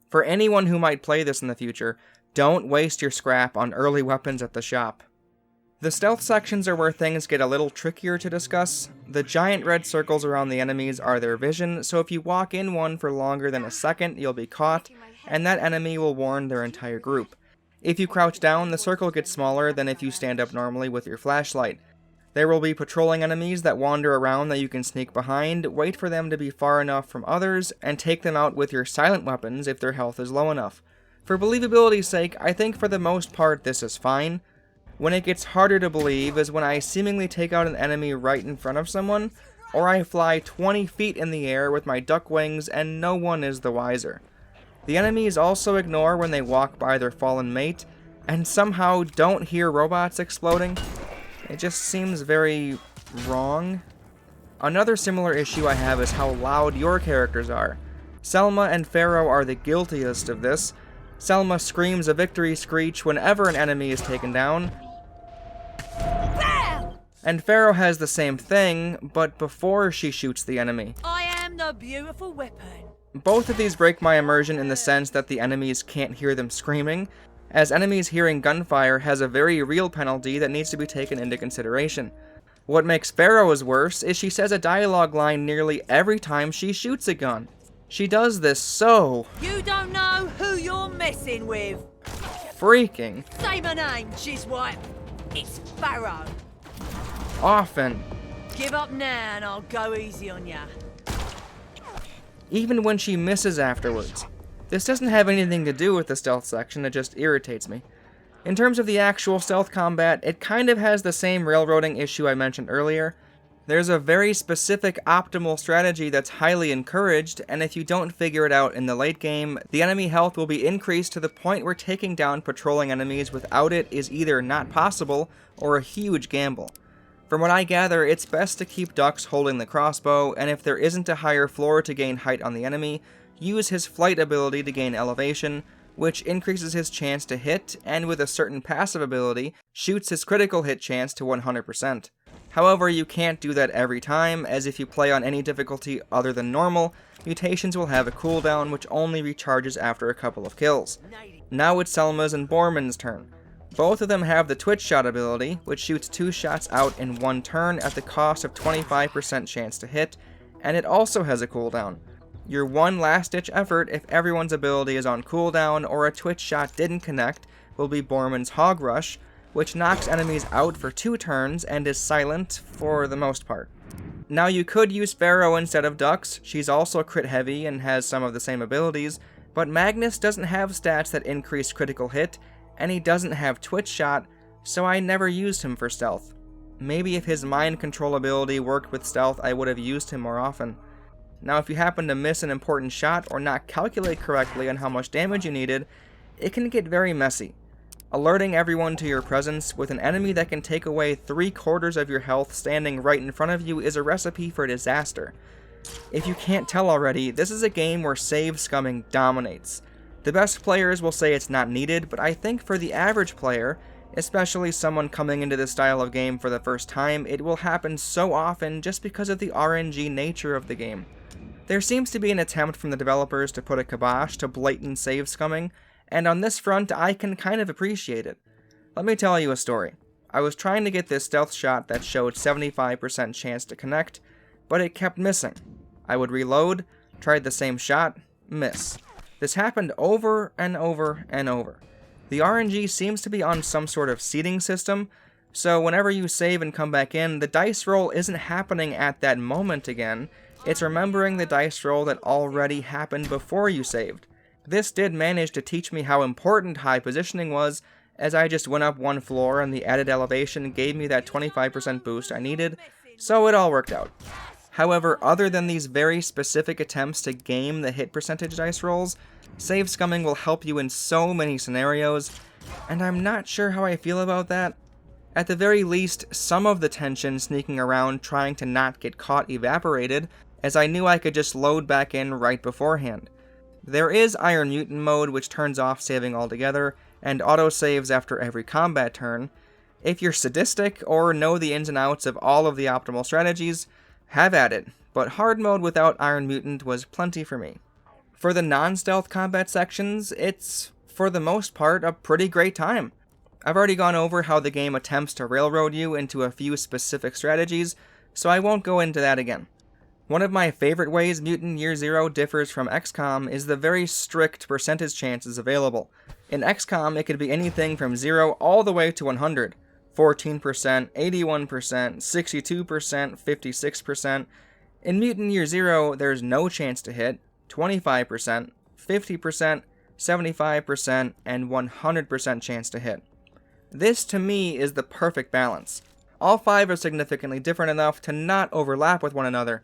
For anyone who might play this in the future, don't waste your scrap on early weapons at the shop. The stealth sections are where things get a little trickier to discuss. The giant red circles around the enemies are their vision, so if you walk in one for longer than a second, you'll be caught, and that enemy will warn their entire group. If you crouch down, the circle gets smaller than if you stand up normally with your flashlight. There will be patrolling enemies that wander around that you can sneak behind, wait for them to be far enough from others, and take them out with your silent weapons if their health is low enough. For believability's sake, I think for the most part this is fine. When it gets harder to believe is when I seemingly take out an enemy right in front of someone, or I fly 20 feet in the air with my duck wings and no one is the wiser. The enemies also ignore when they walk by their fallen mate, and somehow don't hear robots exploding. It just seems very wrong. Another similar issue I have is how loud your characters are. Selma and Pharaoh are the guiltiest of this. Selma screams a victory screech whenever an enemy is taken down, and Pharaoh has the same thing, but before she shoots the enemy. I am the beautiful weapon. Both of these break my immersion in the sense that the enemies can't hear them screaming, as enemies hearing gunfire has a very real penalty that needs to be taken into consideration. What makes Pharaoh's worse is she says a dialogue line nearly every time she shoots a gun. She does this so... You don't know who you're messing with. freaking... Say my name, Jizwipe. It's Pharaoh. often. Give up now and I'll go easy on ya. Even when she misses afterwards. This doesn't have anything to do with the stealth section, it just irritates me. In terms of the actual stealth combat, it kind of has the same railroading issue I mentioned earlier. There's a very specific optimal strategy that's highly encouraged, and if you don't figure it out in the late game, the enemy health will be increased to the point where taking down patrolling enemies without it is either not possible or a huge gamble. From what I gather, it's best to keep Dux holding the crossbow, and if there isn't a higher floor to gain height on the enemy, use his flight ability to gain elevation, which increases his chance to hit, and with a certain passive ability, shoots his critical hit chance to 100%. However, you can't do that every time, as if you play on any difficulty other than normal, mutations will have a cooldown which only recharges after a couple of kills. Now it's Selma's and Borman's turn. Both of them have the Twitch Shot ability, which shoots 2 shots out in one turn at the cost of 25% chance to hit, and it also has a cooldown. Your one last-ditch effort if everyone's ability is on cooldown or a twitch shot didn't connect will be Borman's Hog Rush, which knocks enemies out for 2 turns and is silent for the most part. Now you could use Pharaoh instead of Dux, she's also crit heavy and has some of the same abilities, but Magnus doesn't have stats that increase critical hit, and he doesn't have twitch shot, so I never used him for stealth. Maybe if his mind control ability worked with stealth, I would have used him more often. Now if you happen to miss an important shot or not calculate correctly on how much damage you needed, it can get very messy. Alerting everyone to your presence with an enemy that can take away 3/4 of your health standing right in front of you is a recipe for disaster. If you can't tell already, this is a game where save scumming dominates. The best players will say it's not needed, but I think for the average player, especially someone coming into this style of game for the first time, it will happen so often just because of the RNG nature of the game. There seems to be an attempt from the developers to put a kibosh to blatant save scumming, and on this front, I can kind of appreciate it. Let me tell you a story. I was trying to get this stealth shot that showed 75% chance to connect, but it kept missing. I would reload, tried the same shot, miss. This happened over and over and over. The RNG seems to be on some sort of seeding system, so whenever you save and come back in, the dice roll isn't happening at that moment again, it's remembering the dice roll that already happened before you saved. This did manage to teach me how important high positioning was, as I just went up 1 floor and the added elevation gave me that 25% boost I needed, so it all worked out. However, other than these very specific attempts to game the hit percentage dice rolls, save scumming will help you in so many scenarios, and I'm not sure how I feel about that. At the very least, some of the tension sneaking around trying to not get caught evaporated, as I knew I could just load back in right beforehand. There is Iron Mutant mode, which turns off saving altogether, and autosaves after every combat turn. If you're sadistic, or know the ins and outs of all of the optimal strategies, have at it, but hard mode without Iron Mutant was plenty for me. For the non-stealth combat sections, it's, for the most part, a pretty great time. I've already gone over how the game attempts to railroad you into a few specific strategies, so I won't go into that again. One of my favorite ways Mutant Year Zero differs from XCOM is the very strict percentage chances available. In XCOM, it could be anything from 0 all the way to 100. 14%, 81%, 62%, 56%. In Mutant Year Zero, there's no chance to hit, 25%, 50%, 75%, and 100% chance to hit. This, to me, is the perfect balance. All 5 are significantly different enough to not overlap with one another.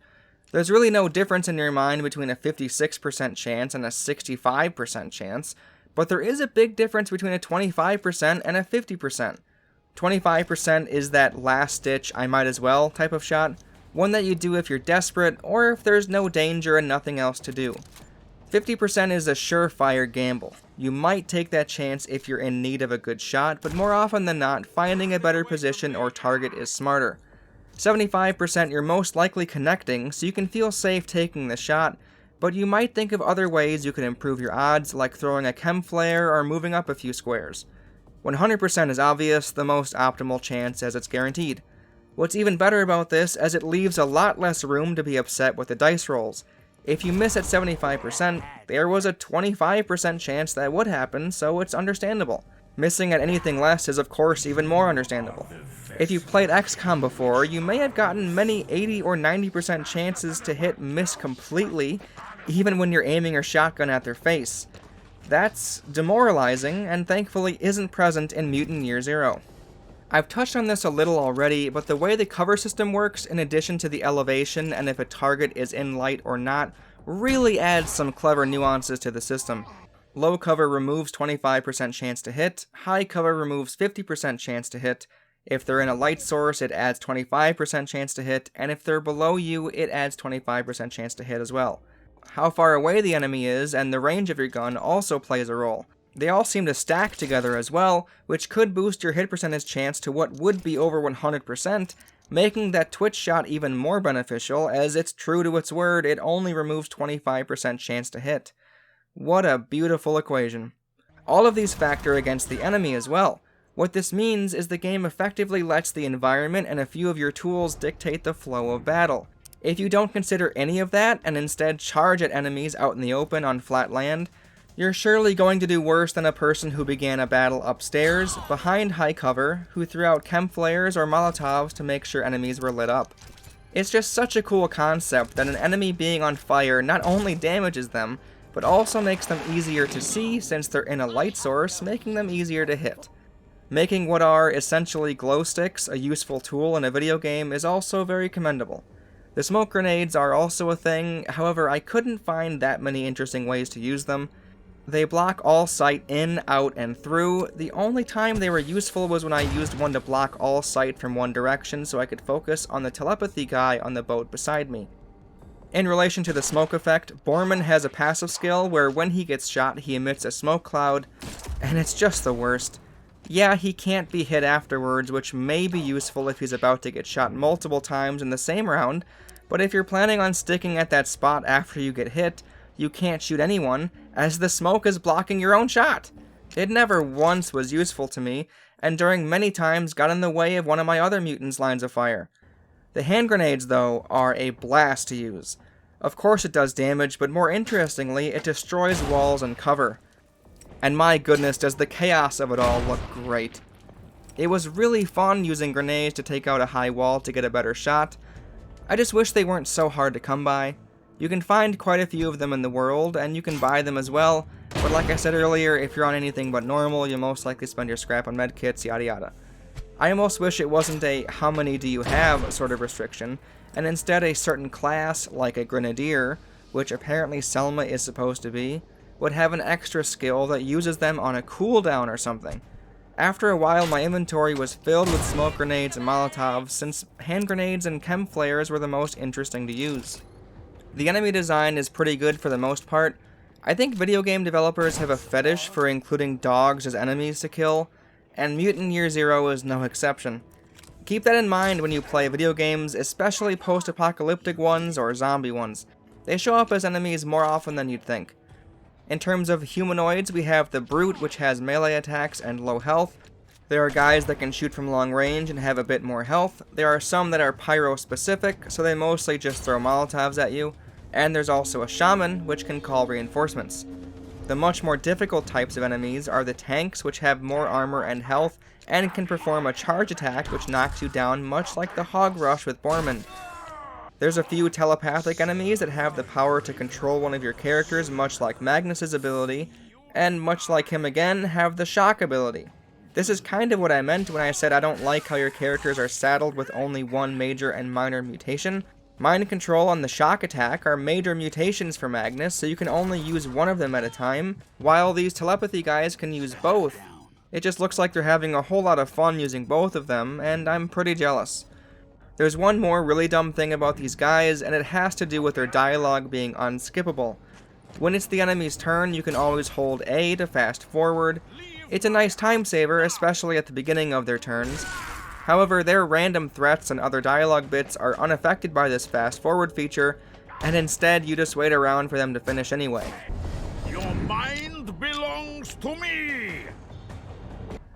There's really no difference in your mind between a 56% chance and a 65% chance, but there is a big difference between a 25% and a 50%. 25% is that last-ditch, I might as well type of shot, one that you do if you're desperate or if there's no danger and nothing else to do. 50% is a surefire gamble. You might take that chance if you're in need of a good shot, but more often than not, finding a better position or target is smarter. 75% you're most likely connecting, so you can feel safe taking the shot, but you might think of other ways you can improve your odds, like throwing a chem flare or moving up a few squares. 100% is obvious, the most optimal chance as it's guaranteed. What's even better about this is it leaves a lot less room to be upset with the dice rolls. If you miss at 75%, there was a 25% chance that would happen, so it's understandable. Missing at anything less is of course even more understandable. If you've played XCOM before, you may have gotten many 80 or 90% chances to hit miss completely, even when you're aiming your shotgun at their face. That's demoralizing, and thankfully isn't present in Mutant Year Zero. I've touched on this a little already, but the way the cover system works, in addition to the elevation and if a target is in light or not, really adds some clever nuances to the system. Low cover removes 25% chance to hit, high cover removes 50% chance to hit. If they're in a light source, it adds 25% chance to hit, and if they're below you, it adds 25% chance to hit as well. How far away the enemy is and the range of your gun also plays a role. They all seem to stack together as well, which could boost your hit percentage chance to what would be over 100%, making that twitch shot even more beneficial, as it's true to its word, it only removes 25% chance to hit. What a beautiful equation. All of these factor against the enemy as well. What this means is the game effectively lets the environment and a few of your tools dictate the flow of battle. If you don't consider any of that and instead charge at enemies out in the open on flat land, you're surely going to do worse than a person who began a battle upstairs, behind high cover, who threw out chem flares or molotovs to make sure enemies were lit up. It's just such a cool concept that an enemy being on fire not only damages them, but also makes them easier to see since they're in a light source, making them easier to hit. Making what are essentially glow sticks a useful tool in a video game is also very commendable. The smoke grenades are also a thing, however I couldn't find that many interesting ways to use them. They block all sight in, out, and through. The only time they were useful was when I used one to block all sight from one direction so I could focus on the telepathy guy on the boat beside me. In relation to the smoke effect, Borman has a passive skill where when he gets shot he emits a smoke cloud, and it's just the worst. Yeah, he can't be hit afterwards, which may be useful if he's about to get shot multiple times in the same round, but if you're planning on sticking at that spot after you get hit, you can't shoot anyone, as the smoke is blocking your own shot. It never once was useful to me, and during many times got in the way of one of my other mutants' lines of fire. The hand grenades, though, are a blast to use. Of course it does damage, but more interestingly, it destroys walls and cover. And my goodness, does the chaos of it all look great. It was really fun using grenades to take out a high wall to get a better shot. I just wish they weren't so hard to come by. You can find quite a few of them in the world, and you can buy them as well, but like I said earlier, if you're on anything but normal, you'll most likely spend your scrap on medkits, yada yada. I almost wish it wasn't a how many do you have sort of restriction, and instead a certain class, like a grenadier, which apparently Selma is supposed to be, would have an extra skill that uses them on a cooldown or something. After a while, my inventory was filled with smoke grenades and molotovs, since hand grenades and chem flares were the most interesting to use. The enemy design is pretty good for the most part. I think video game developers have a fetish for including dogs as enemies to kill, and Mutant Year Zero is no exception. Keep that in mind when you play video games, especially post-apocalyptic ones or zombie ones. They show up as enemies more often than you'd think. In terms of humanoids, we have the Brute, which has melee attacks and low health. There are guys that can shoot from long range and have a bit more health. There are some that are pyro-specific, so they mostly just throw molotovs at you. And there's also a Shaman, which can call reinforcements. The much more difficult types of enemies are the tanks, which have more armor and health, and can perform a charge attack which knocks you down much like the Hog Rush with Borman. There's a few telepathic enemies that have the power to control one of your characters, much like Magnus's ability, and much like him again, have the shock ability. This is kind of what I meant when I said I don't like how your characters are saddled with only one major and minor mutation. Mind control and the shock attack are major mutations for Magnus, so you can only use one of them at a time, while these telepathy guys can use both. It just looks like they're having a whole lot of fun using both of them, and I'm pretty jealous. There's one more really dumb thing about these guys, and it has to do with their dialogue being unskippable. When it's the enemy's turn, you can always hold A to fast forward. It's a nice time saver, especially at the beginning of their turns. However, their random threats and other dialogue bits are unaffected by this fast forward feature, and instead you just wait around for them to finish anyway. Your mind belongs to me!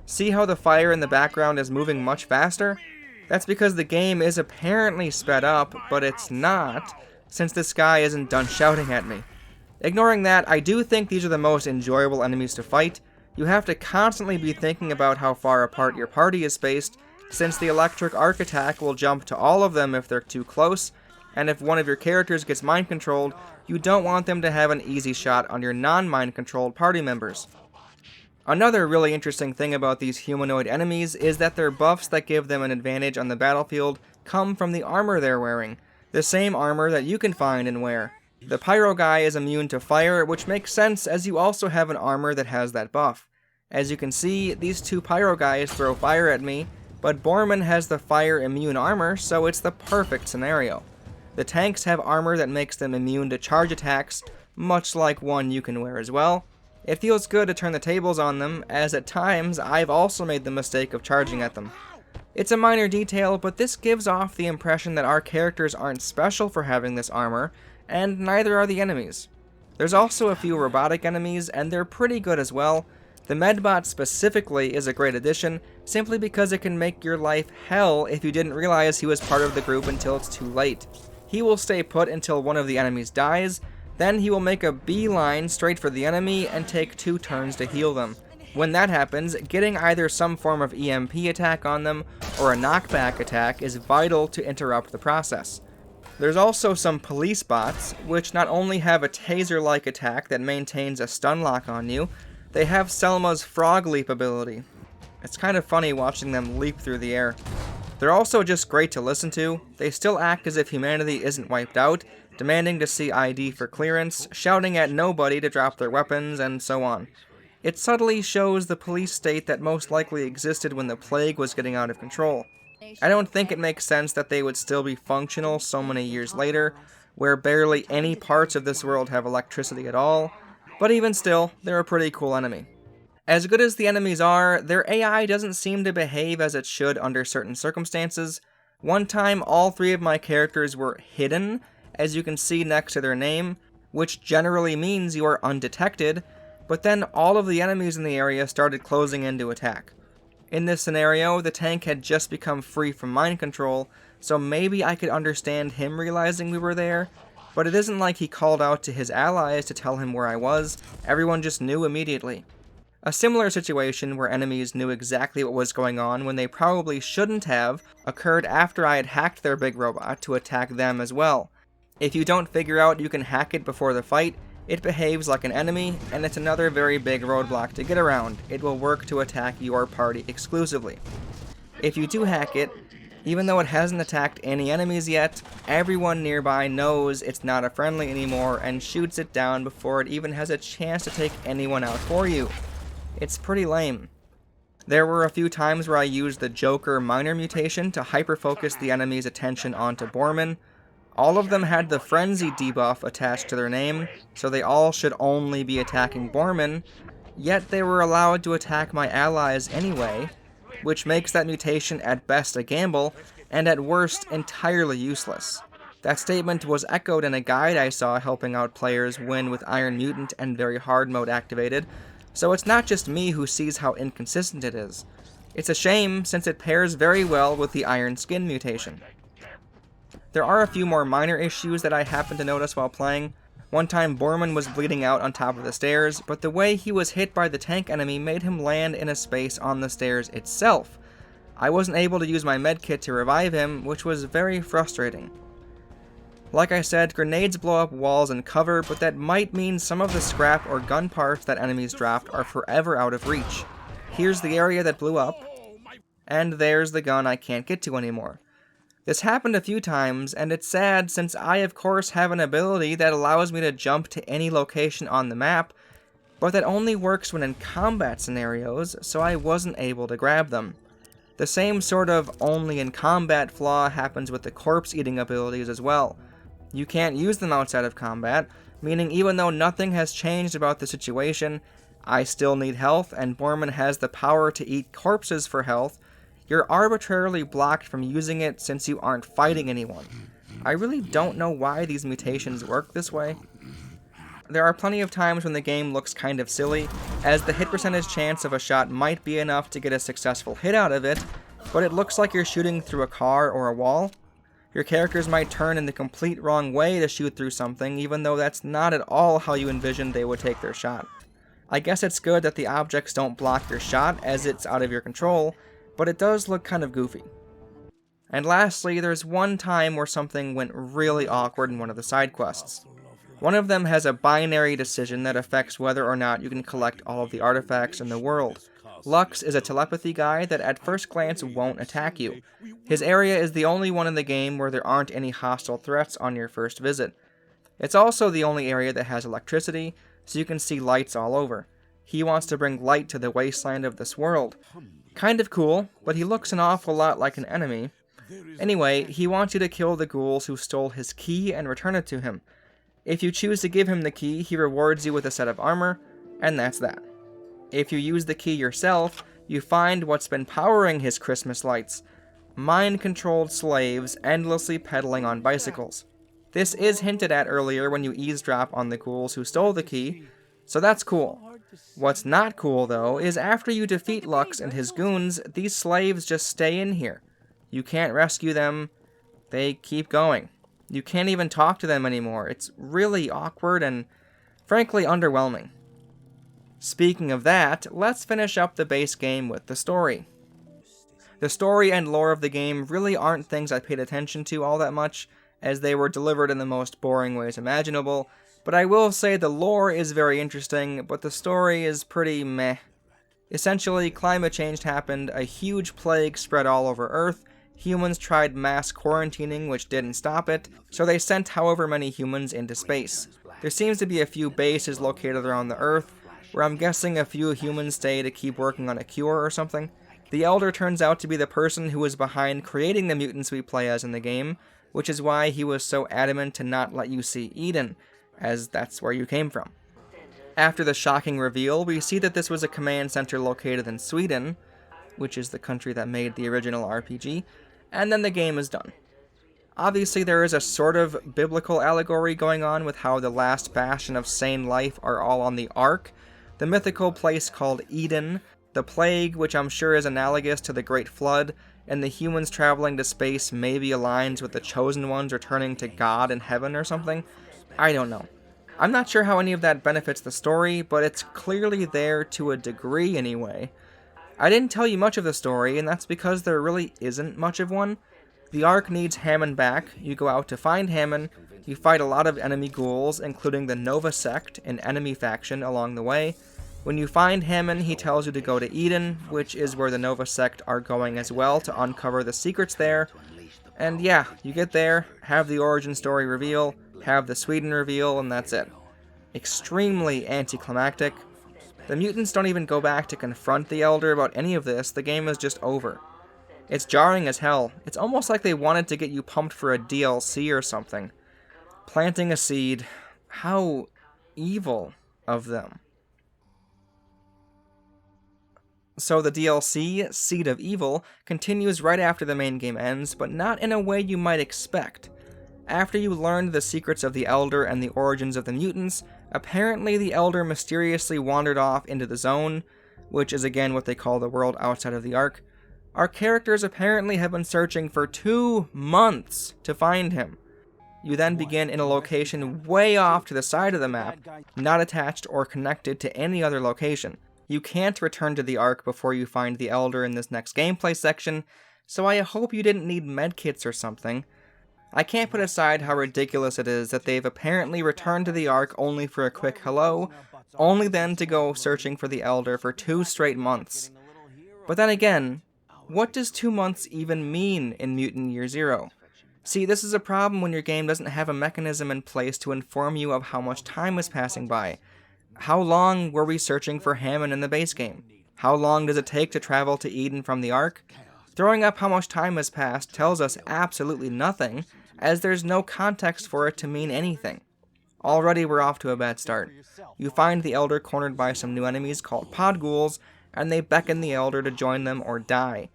See how the fire in the background is moving much faster? That's because the game is apparently sped up, but it's not, since this guy isn't done shouting at me. Ignoring that, I do think these are the most enjoyable enemies to fight. You have to constantly be thinking about how far apart your party is spaced, since the electric arc attack will jump to all of them if they're too close, and if one of your characters gets mind controlled, you don't want them to have an easy shot on your non-mind controlled party members. Another really interesting thing about these humanoid enemies is that their buffs that give them an advantage on the battlefield come from the armor they're wearing, the same armor that you can find and wear. The Pyro guy is immune to fire, which makes sense as you also have an armor that has that buff. As you can see, these two Pyro guys throw fire at me, but Borman has the fire immune armor, so it's the perfect scenario. The tanks have armor that makes them immune to charge attacks, much like one you can wear as well. It feels good to turn the tables on them, as at times I've also made the mistake of charging at them. It's a minor detail, but this gives off the impression that our characters aren't special for having this armor, and neither are the enemies. There's also a few robotic enemies, and they're pretty good as well. The Medbot specifically is a great addition, simply because it can make your life hell if you didn't realize he was part of the group until it's too late. He will stay put until one of the enemies dies, then he will make a beeline straight for the enemy and take 2 turns to heal them. When that happens, getting either some form of EMP attack on them or a knockback attack is vital to interrupt the process. There's also some police bots, which not only have a taser-like attack that maintains a stun lock on you, they have Selma's frog leap ability. It's kind of funny watching them leap through the air. They're also just great to listen to. They still act as if humanity isn't wiped out, demanding to see ID for clearance, shouting at nobody to drop their weapons, and so on. It subtly shows the police state that most likely existed when the plague was getting out of control. I don't think it makes sense that they would still be functional so many years later, where barely any parts of this world have electricity at all, but even still, they're a pretty cool enemy. As good as the enemies are, their AI doesn't seem to behave as it should under certain circumstances. One time, all 3 of my characters were hidden, as you can see next to their name, which generally means you are undetected, but then all of the enemies in the area started closing in to attack. In this scenario, the tank had just become free from mind control, so maybe I could understand him realizing we were there, but it isn't like he called out to his allies to tell him where I was. Everyone just knew immediately. A similar situation where enemies knew exactly what was going on when they probably shouldn't have occurred after I had hacked their big robot to attack them as well. If you don't figure out you can hack it before the fight, it behaves like an enemy, and it's another very big roadblock to get around. It will work to attack your party exclusively. If you do hack it, even though it hasn't attacked any enemies yet, everyone nearby knows it's not a friendly anymore and shoots it down before it even has a chance to take anyone out for you. It's pretty lame. There were a few times where I used the Joker minor mutation to hyper-focus the enemy's attention onto Borman. All of them had the Frenzy debuff attached to their name, so they all should only be attacking Borman, yet they were allowed to attack my allies anyway, which makes that mutation at best a gamble, and at worst entirely useless. That statement was echoed in a guide I saw helping out players win with Iron Mutant and Very Hard mode activated, so it's not just me who sees how inconsistent it is. It's a shame, since it pairs very well with the Iron Skin mutation. There are a few more minor issues that I happened to notice while playing. One time Borman was bleeding out on top of the stairs, but the way he was hit by the tank enemy made him land in a space on the stairs itself. I wasn't able to use my medkit to revive him, which was very frustrating. Like I said, grenades blow up walls and cover, but that might mean some of the scrap or gun parts that enemies dropped are forever out of reach. Here's the area that blew up, and there's the gun I can't get to anymore. This happened a few times, and it's sad since I of course have an ability that allows me to jump to any location on the map, but that only works when in combat scenarios, so I wasn't able to grab them. The same sort of only in combat flaw happens with the corpse eating abilities as well. You can't use them outside of combat, meaning even though nothing has changed about the situation, I still need health and Borman has the power to eat corpses for health, you're arbitrarily blocked from using it since you aren't fighting anyone. I really don't know why these mutations work this way. There are plenty of times when the game looks kind of silly, as the hit percentage chance of a shot might be enough to get a successful hit out of it, but it looks like you're shooting through a car or a wall. Your characters might turn in the complete wrong way to shoot through something, even though that's not at all how you envisioned they would take their shot. I guess it's good that the objects don't block your shot as it's out of your control, but it does look kind of goofy. And lastly, there's one time where something went really awkward in one of the side quests. One of them has a binary decision that affects whether or not you can collect all of the artifacts in the world. Lux is a telepathy guy that at first glance won't attack you. His area is the only one in the game where there aren't any hostile threats on your first visit. It's also the only area that has electricity, so you can see lights all over. He wants to bring light to the wasteland of this world. Kind of cool, but he looks an awful lot like an enemy. Anyway, he wants you to kill the ghouls who stole his key and return it to him. If you choose to give him the key, he rewards you with a set of armor, and that's that. If you use the key yourself, you find what's been powering his Christmas lights: mind-controlled slaves endlessly pedaling on bicycles. This is hinted at earlier when you eavesdrop on the ghouls who stole the key, so that's cool. What's not cool, though, is after you defeat Lux and his goons, these slaves just stay in here. You can't rescue them. They keep going. You can't even talk to them anymore. It's really awkward and, frankly, underwhelming. Speaking of that, let's finish up the base game with the story. The story and lore of the game really aren't things I paid attention to all that much, as they were delivered in the most boring ways imaginable, but I will say the lore is very interesting, but the story is pretty meh. Essentially, climate change happened, a huge plague spread all over Earth, humans tried mass quarantining which didn't stop it, so they sent however many humans into space. There seems to be a few bases located around the Earth, where I'm guessing a few humans stay to keep working on a cure or something. The Elder turns out to be the person who was behind creating the mutants we play as in the game, which is why he was so adamant to not let you see Eden, as that's where you came from. After the shocking reveal, we see that this was a command center located in Sweden, which is the country that made the original RPG, and then the game is done. Obviously, there is a sort of biblical allegory going on with how the last bastion of sane life are all on the Ark, the mythical place called Eden, the plague, which I'm sure is analogous to the Great Flood, and the humans traveling to space maybe aligns with the Chosen Ones returning to God in heaven or something. I don't know. I'm not sure how any of that benefits the story, but it's clearly there to a degree anyway. I didn't tell you much of the story, and that's because there really isn't much of one. The Ark needs Hammond back, you go out to find Hammond, you fight a lot of enemy ghouls, including the Nova Sect, an enemy faction, along the way. When you find Hammond, he tells you to go to Eden, which is where the Nova Sect are going as well to uncover the secrets there. And yeah, you get there, have the origin story reveal, have the Sweden reveal, and that's it. Extremely anticlimactic. The mutants don't even go back to confront the Elder about any of this, the game is just over. It's jarring as hell. It's almost like they wanted to get you pumped for a DLC or something. Planting a seed. How evil of them. So the DLC, Seed of Evil, continues right after the main game ends, but not in a way you might expect. After you learned the secrets of the Elder and the origins of the mutants, apparently the Elder mysteriously wandered off into the Zone, which is again what they call the world outside of the Ark. Our characters apparently have been searching for 2 months to find him. You then begin in a location way off to the side of the map, not attached or connected to any other location. You can't return to the Ark before you find the Elder in this next gameplay section, so I hope you didn't need medkits or something. I can't put aside how ridiculous it is that they've apparently returned to the Ark only for a quick hello, only then to go searching for the Elder for 2 straight months. But then again, what does 2 months even mean in Mutant Year Zero? See, this is a problem when your game doesn't have a mechanism in place to inform you of how much time is passing by. How long were we searching for Hammond in the base game? How long does it take to travel to Eden from the Ark? Throwing up how much time has passed tells us absolutely nothing, as there's no context for it to mean anything. Already we're off to a bad start. You find the Elder cornered by some new enemies called pod ghouls, and they beckon the Elder to join them or die.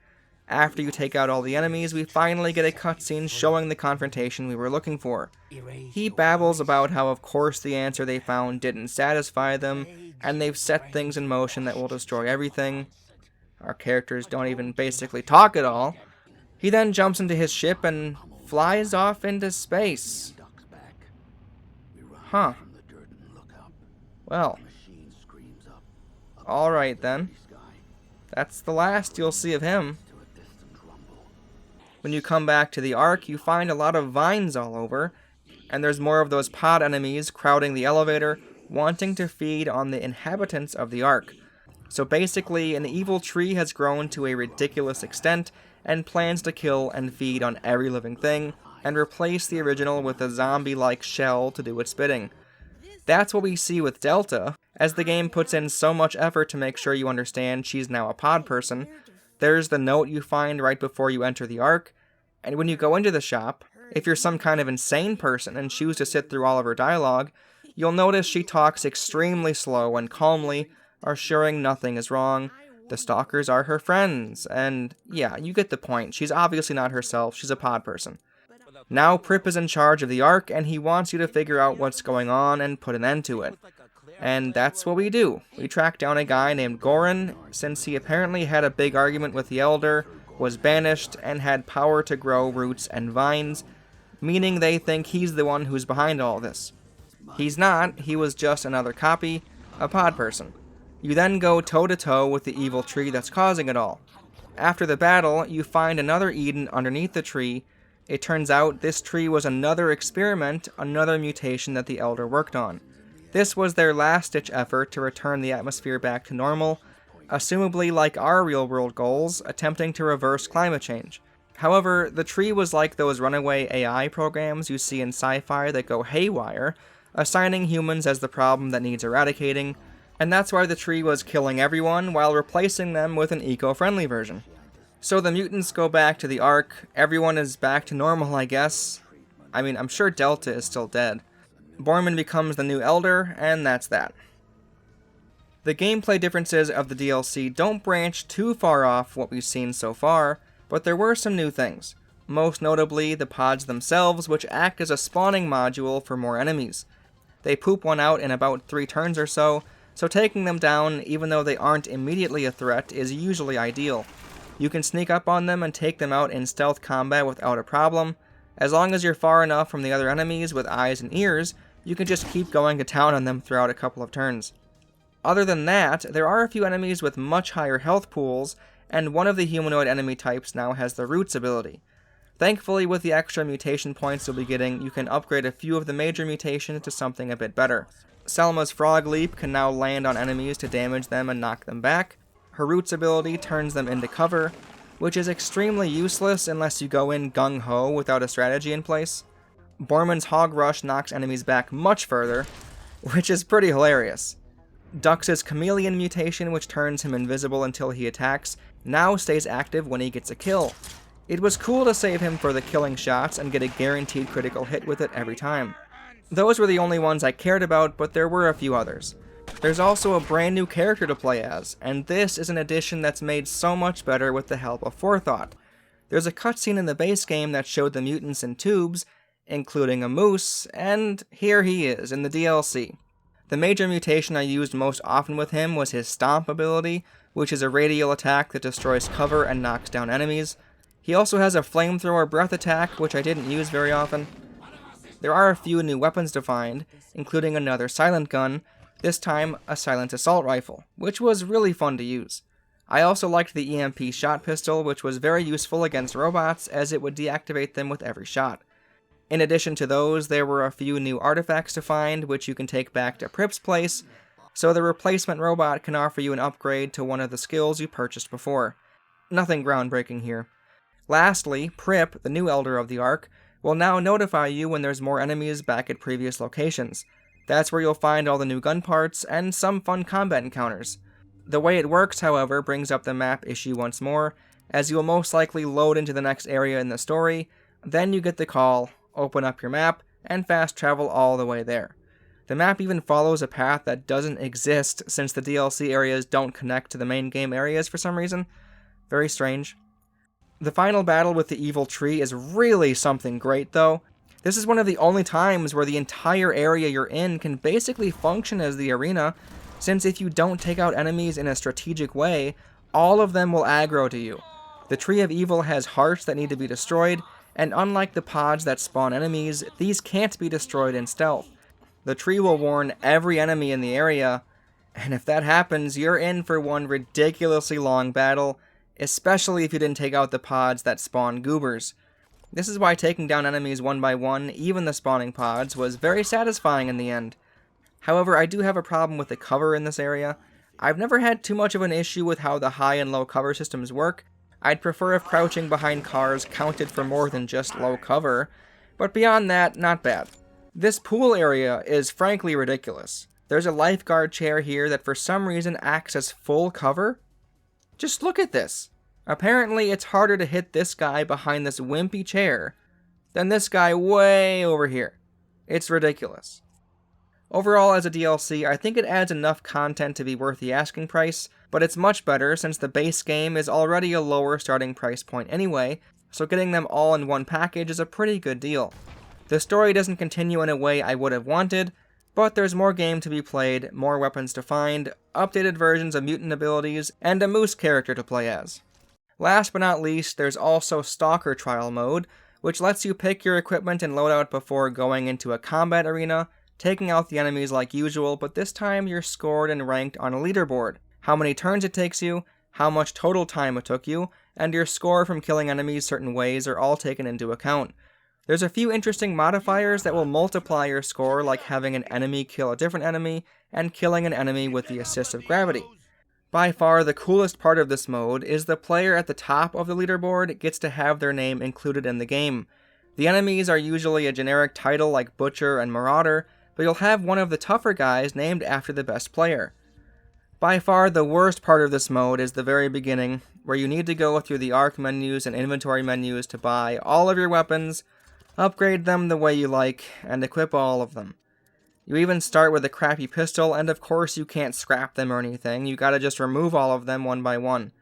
After you take out all the enemies, we finally get a cutscene showing the confrontation we were looking for. He babbles about how of course the answer they found didn't satisfy them, and they've set things in motion that will destroy everything. Our characters don't even basically talk at all. He then jumps into his ship and flies off into space. Huh. Well. Alright then. That's the last you'll see of him. When you come back to the Ark, you find a lot of vines all over, and there's more of those pod enemies crowding the elevator, wanting to feed on the inhabitants of the Ark. So basically, an evil tree has grown to a ridiculous extent, and plans to kill and feed on every living thing, and replace the original with a zombie-like shell to do its bidding. That's what we see with Delta, as the game puts in so much effort to make sure you understand she's now a pod person. There's the note you find right before you enter the Ark, and when you go into the shop, if you're some kind of insane person and choose to sit through all of her dialogue, you'll notice she talks extremely slow and calmly, assuring nothing is wrong. The stalkers are her friends, and yeah, you get the point. She's obviously not herself, she's a pod person. Now Prip is in charge of the Ark, and he wants you to figure out what's going on and put an end to it. And that's what we do. We track down a guy named Goran, since he apparently had a big argument with the Elder, was banished, and had power to grow roots and vines. meaning they think he's the one who's behind all this. He's not, he was just another copy, a pod person. You then go toe-to-toe with the evil tree that's causing it all. After the battle, you find another Eden underneath the tree. It turns out this tree was another experiment, another mutation that the Elder worked on. This was their last-ditch effort to return the atmosphere back to normal, assumably like our real-world goals, attempting to reverse climate change. However, the tree was like those runaway AI programs you see in sci-fi that go haywire, assigning humans as the problem that needs eradicating, and that's why the tree was killing everyone while replacing them with an eco-friendly version. So the mutants go back to the Ark, everyone is back to normal, I guess. I mean, I'm sure Delta is still dead. Borman becomes the new Elder, and that's that. The gameplay differences of the DLC don't branch too far off what we've seen so far, but there were some new things. Most notably, the pods themselves, which act as a spawning module for more enemies. They poop one out in about 3 turns or so taking them down, even though they aren't immediately a threat, is usually ideal. You can sneak up on them and take them out in stealth combat without a problem. As long as you're far enough from the other enemies with eyes and ears, you can just keep going to town on them throughout a couple of turns. Other than that, there are a few enemies with much higher health pools, and one of the humanoid enemy types now has the Roots ability. Thankfully, with the extra mutation points you'll be getting, you can upgrade a few of the major mutations to something a bit better. Selma's Frog Leap can now land on enemies to damage them and knock them back. Her Roots ability turns them into cover, which is extremely useless unless you go in gung-ho without a strategy in place. Borman's Hog Rush knocks enemies back much further, which is pretty hilarious. Dux's Chameleon mutation, which turns him invisible until he attacks, now stays active when he gets a kill. It was cool to save him for the killing shots and get a guaranteed critical hit with it every time. Those were the only ones I cared about, but there were a few others. There's also a brand new character to play as, and this is an addition that's made so much better with the help of forethought. There's a cutscene in the base game that showed the mutants in tubes, including a moose, and here he is in the DLC. The major mutation I used most often with him was his Stomp ability, which is a radial attack that destroys cover and knocks down enemies. He also has a flamethrower breath attack, which I didn't use very often. There are a few new weapons to find, including another silent gun, this time a silent assault rifle, which was really fun to use. I also liked the EMP shot pistol, which was very useful against robots as it would deactivate them with every shot. In addition to those, there were a few new artifacts to find, which you can take back to Prip's place, so the replacement robot can offer you an upgrade to one of the skills you purchased before. Nothing groundbreaking here. Lastly, Prip, the new Elder of the Ark, will now notify you when there's more enemies back at previous locations. That's where you'll find all the new gun parts and some fun combat encounters. The way it works, however, brings up the map issue once more, as you will most likely load into the next area in the story, then you get the call, open up your map, and fast travel all the way there. The map even follows a path that doesn't exist since the DLC areas don't connect to the main game areas for some reason. Very strange. The final battle with the evil tree is really something great though. This is one of the only times where the entire area you're in can basically function as the arena, since if you don't take out enemies in a strategic way, all of them will aggro to you. The Tree of Evil has hearts that need to be destroyed, and unlike the pods that spawn enemies, these can't be destroyed in stealth. The tree will warn every enemy in the area, and if that happens, you're in for one ridiculously long battle, especially if you didn't take out the pods that spawn goobers. This is why taking down enemies one by one, even the spawning pods, was very satisfying in the end. However, I do have a problem with the cover in this area. I've never had too much of an issue with how the high and low cover systems work. I'd prefer if crouching behind cars counted for more than just low cover, but beyond that, not bad. This pool area is frankly ridiculous. There's a lifeguard chair here that for some reason acts as full cover. Just look at this. Apparently it's harder to hit this guy behind this wimpy chair than this guy way over here. It's ridiculous. Overall, as a DLC, I think it adds enough content to be worth the asking price, but it's much better since the base game is already a lower starting price point anyway, so getting them all in one package is a pretty good deal. The story doesn't continue in a way I would have wanted, but there's more game to be played, more weapons to find, updated versions of mutant abilities, and a moose character to play as. Last but not least, there's also Stalker Trial mode, which lets you pick your equipment and loadout before going into a combat arena, taking out the enemies like usual, but this time you're scored and ranked on a leaderboard. How many turns it takes you, how much total time it took you, and your score from killing enemies certain ways are all taken into account. There's a few interesting modifiers that will multiply your score, like having an enemy kill a different enemy, and killing an enemy with the assist of gravity. By far the coolest part of this mode is the player at the top of the leaderboard gets to have their name included in the game. The enemies are usually a generic title like Butcher and Marauder, but you'll have one of the tougher guys named after the best player. By far the worst part of this mode is the very beginning, where you need to go through the ARC menus and inventory menus to buy all of your weapons, upgrade them the way you like, and equip all of them. You even start with a crappy pistol, and of course you can't scrap them or anything, you gotta just remove all of them one by one.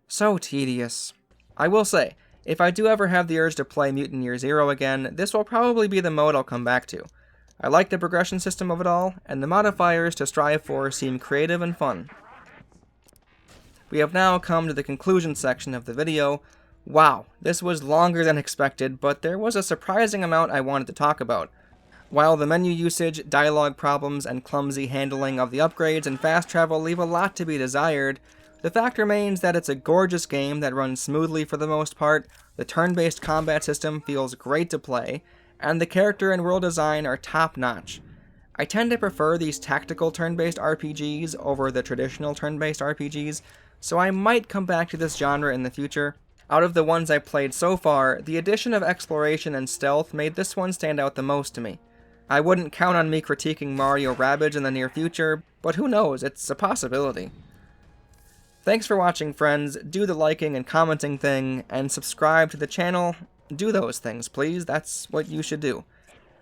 So tedious. I will say, if I do ever have the urge to play Mutant Year Zero again, this will probably be the mode I'll come back to. I like the progression system of it all, and the modifiers to strive for seem creative and fun. We have now come to the conclusion section of the video. Wow, this was longer than expected, but there was a surprising amount I wanted to talk about. While the menu usage, dialogue problems, and clumsy handling of the upgrades and fast travel leave a lot to be desired, the fact remains that it's a gorgeous game that runs smoothly for the most part, the turn-based combat system feels great to play, and the character and world design are top-notch. I tend to prefer these tactical turn-based RPGs over the traditional turn-based RPGs, so I might come back to this genre in the future. Out of the ones I played so far, the addition of exploration and stealth made this one stand out the most to me. I wouldn't count on me critiquing Mario Rabbids in the near future, but who knows, it's a possibility. Thanks for watching, friends. Do the liking and commenting thing, and subscribe to the channel. Do those things, please. That's what you should do.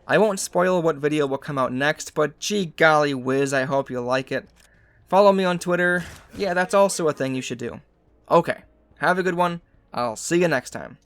I won't spoil what video will come out next, but gee golly whiz, I hope you like it. Follow me on Twitter. Yeah, that's also a thing you should do. Okay, have a good one. I'll see you next time.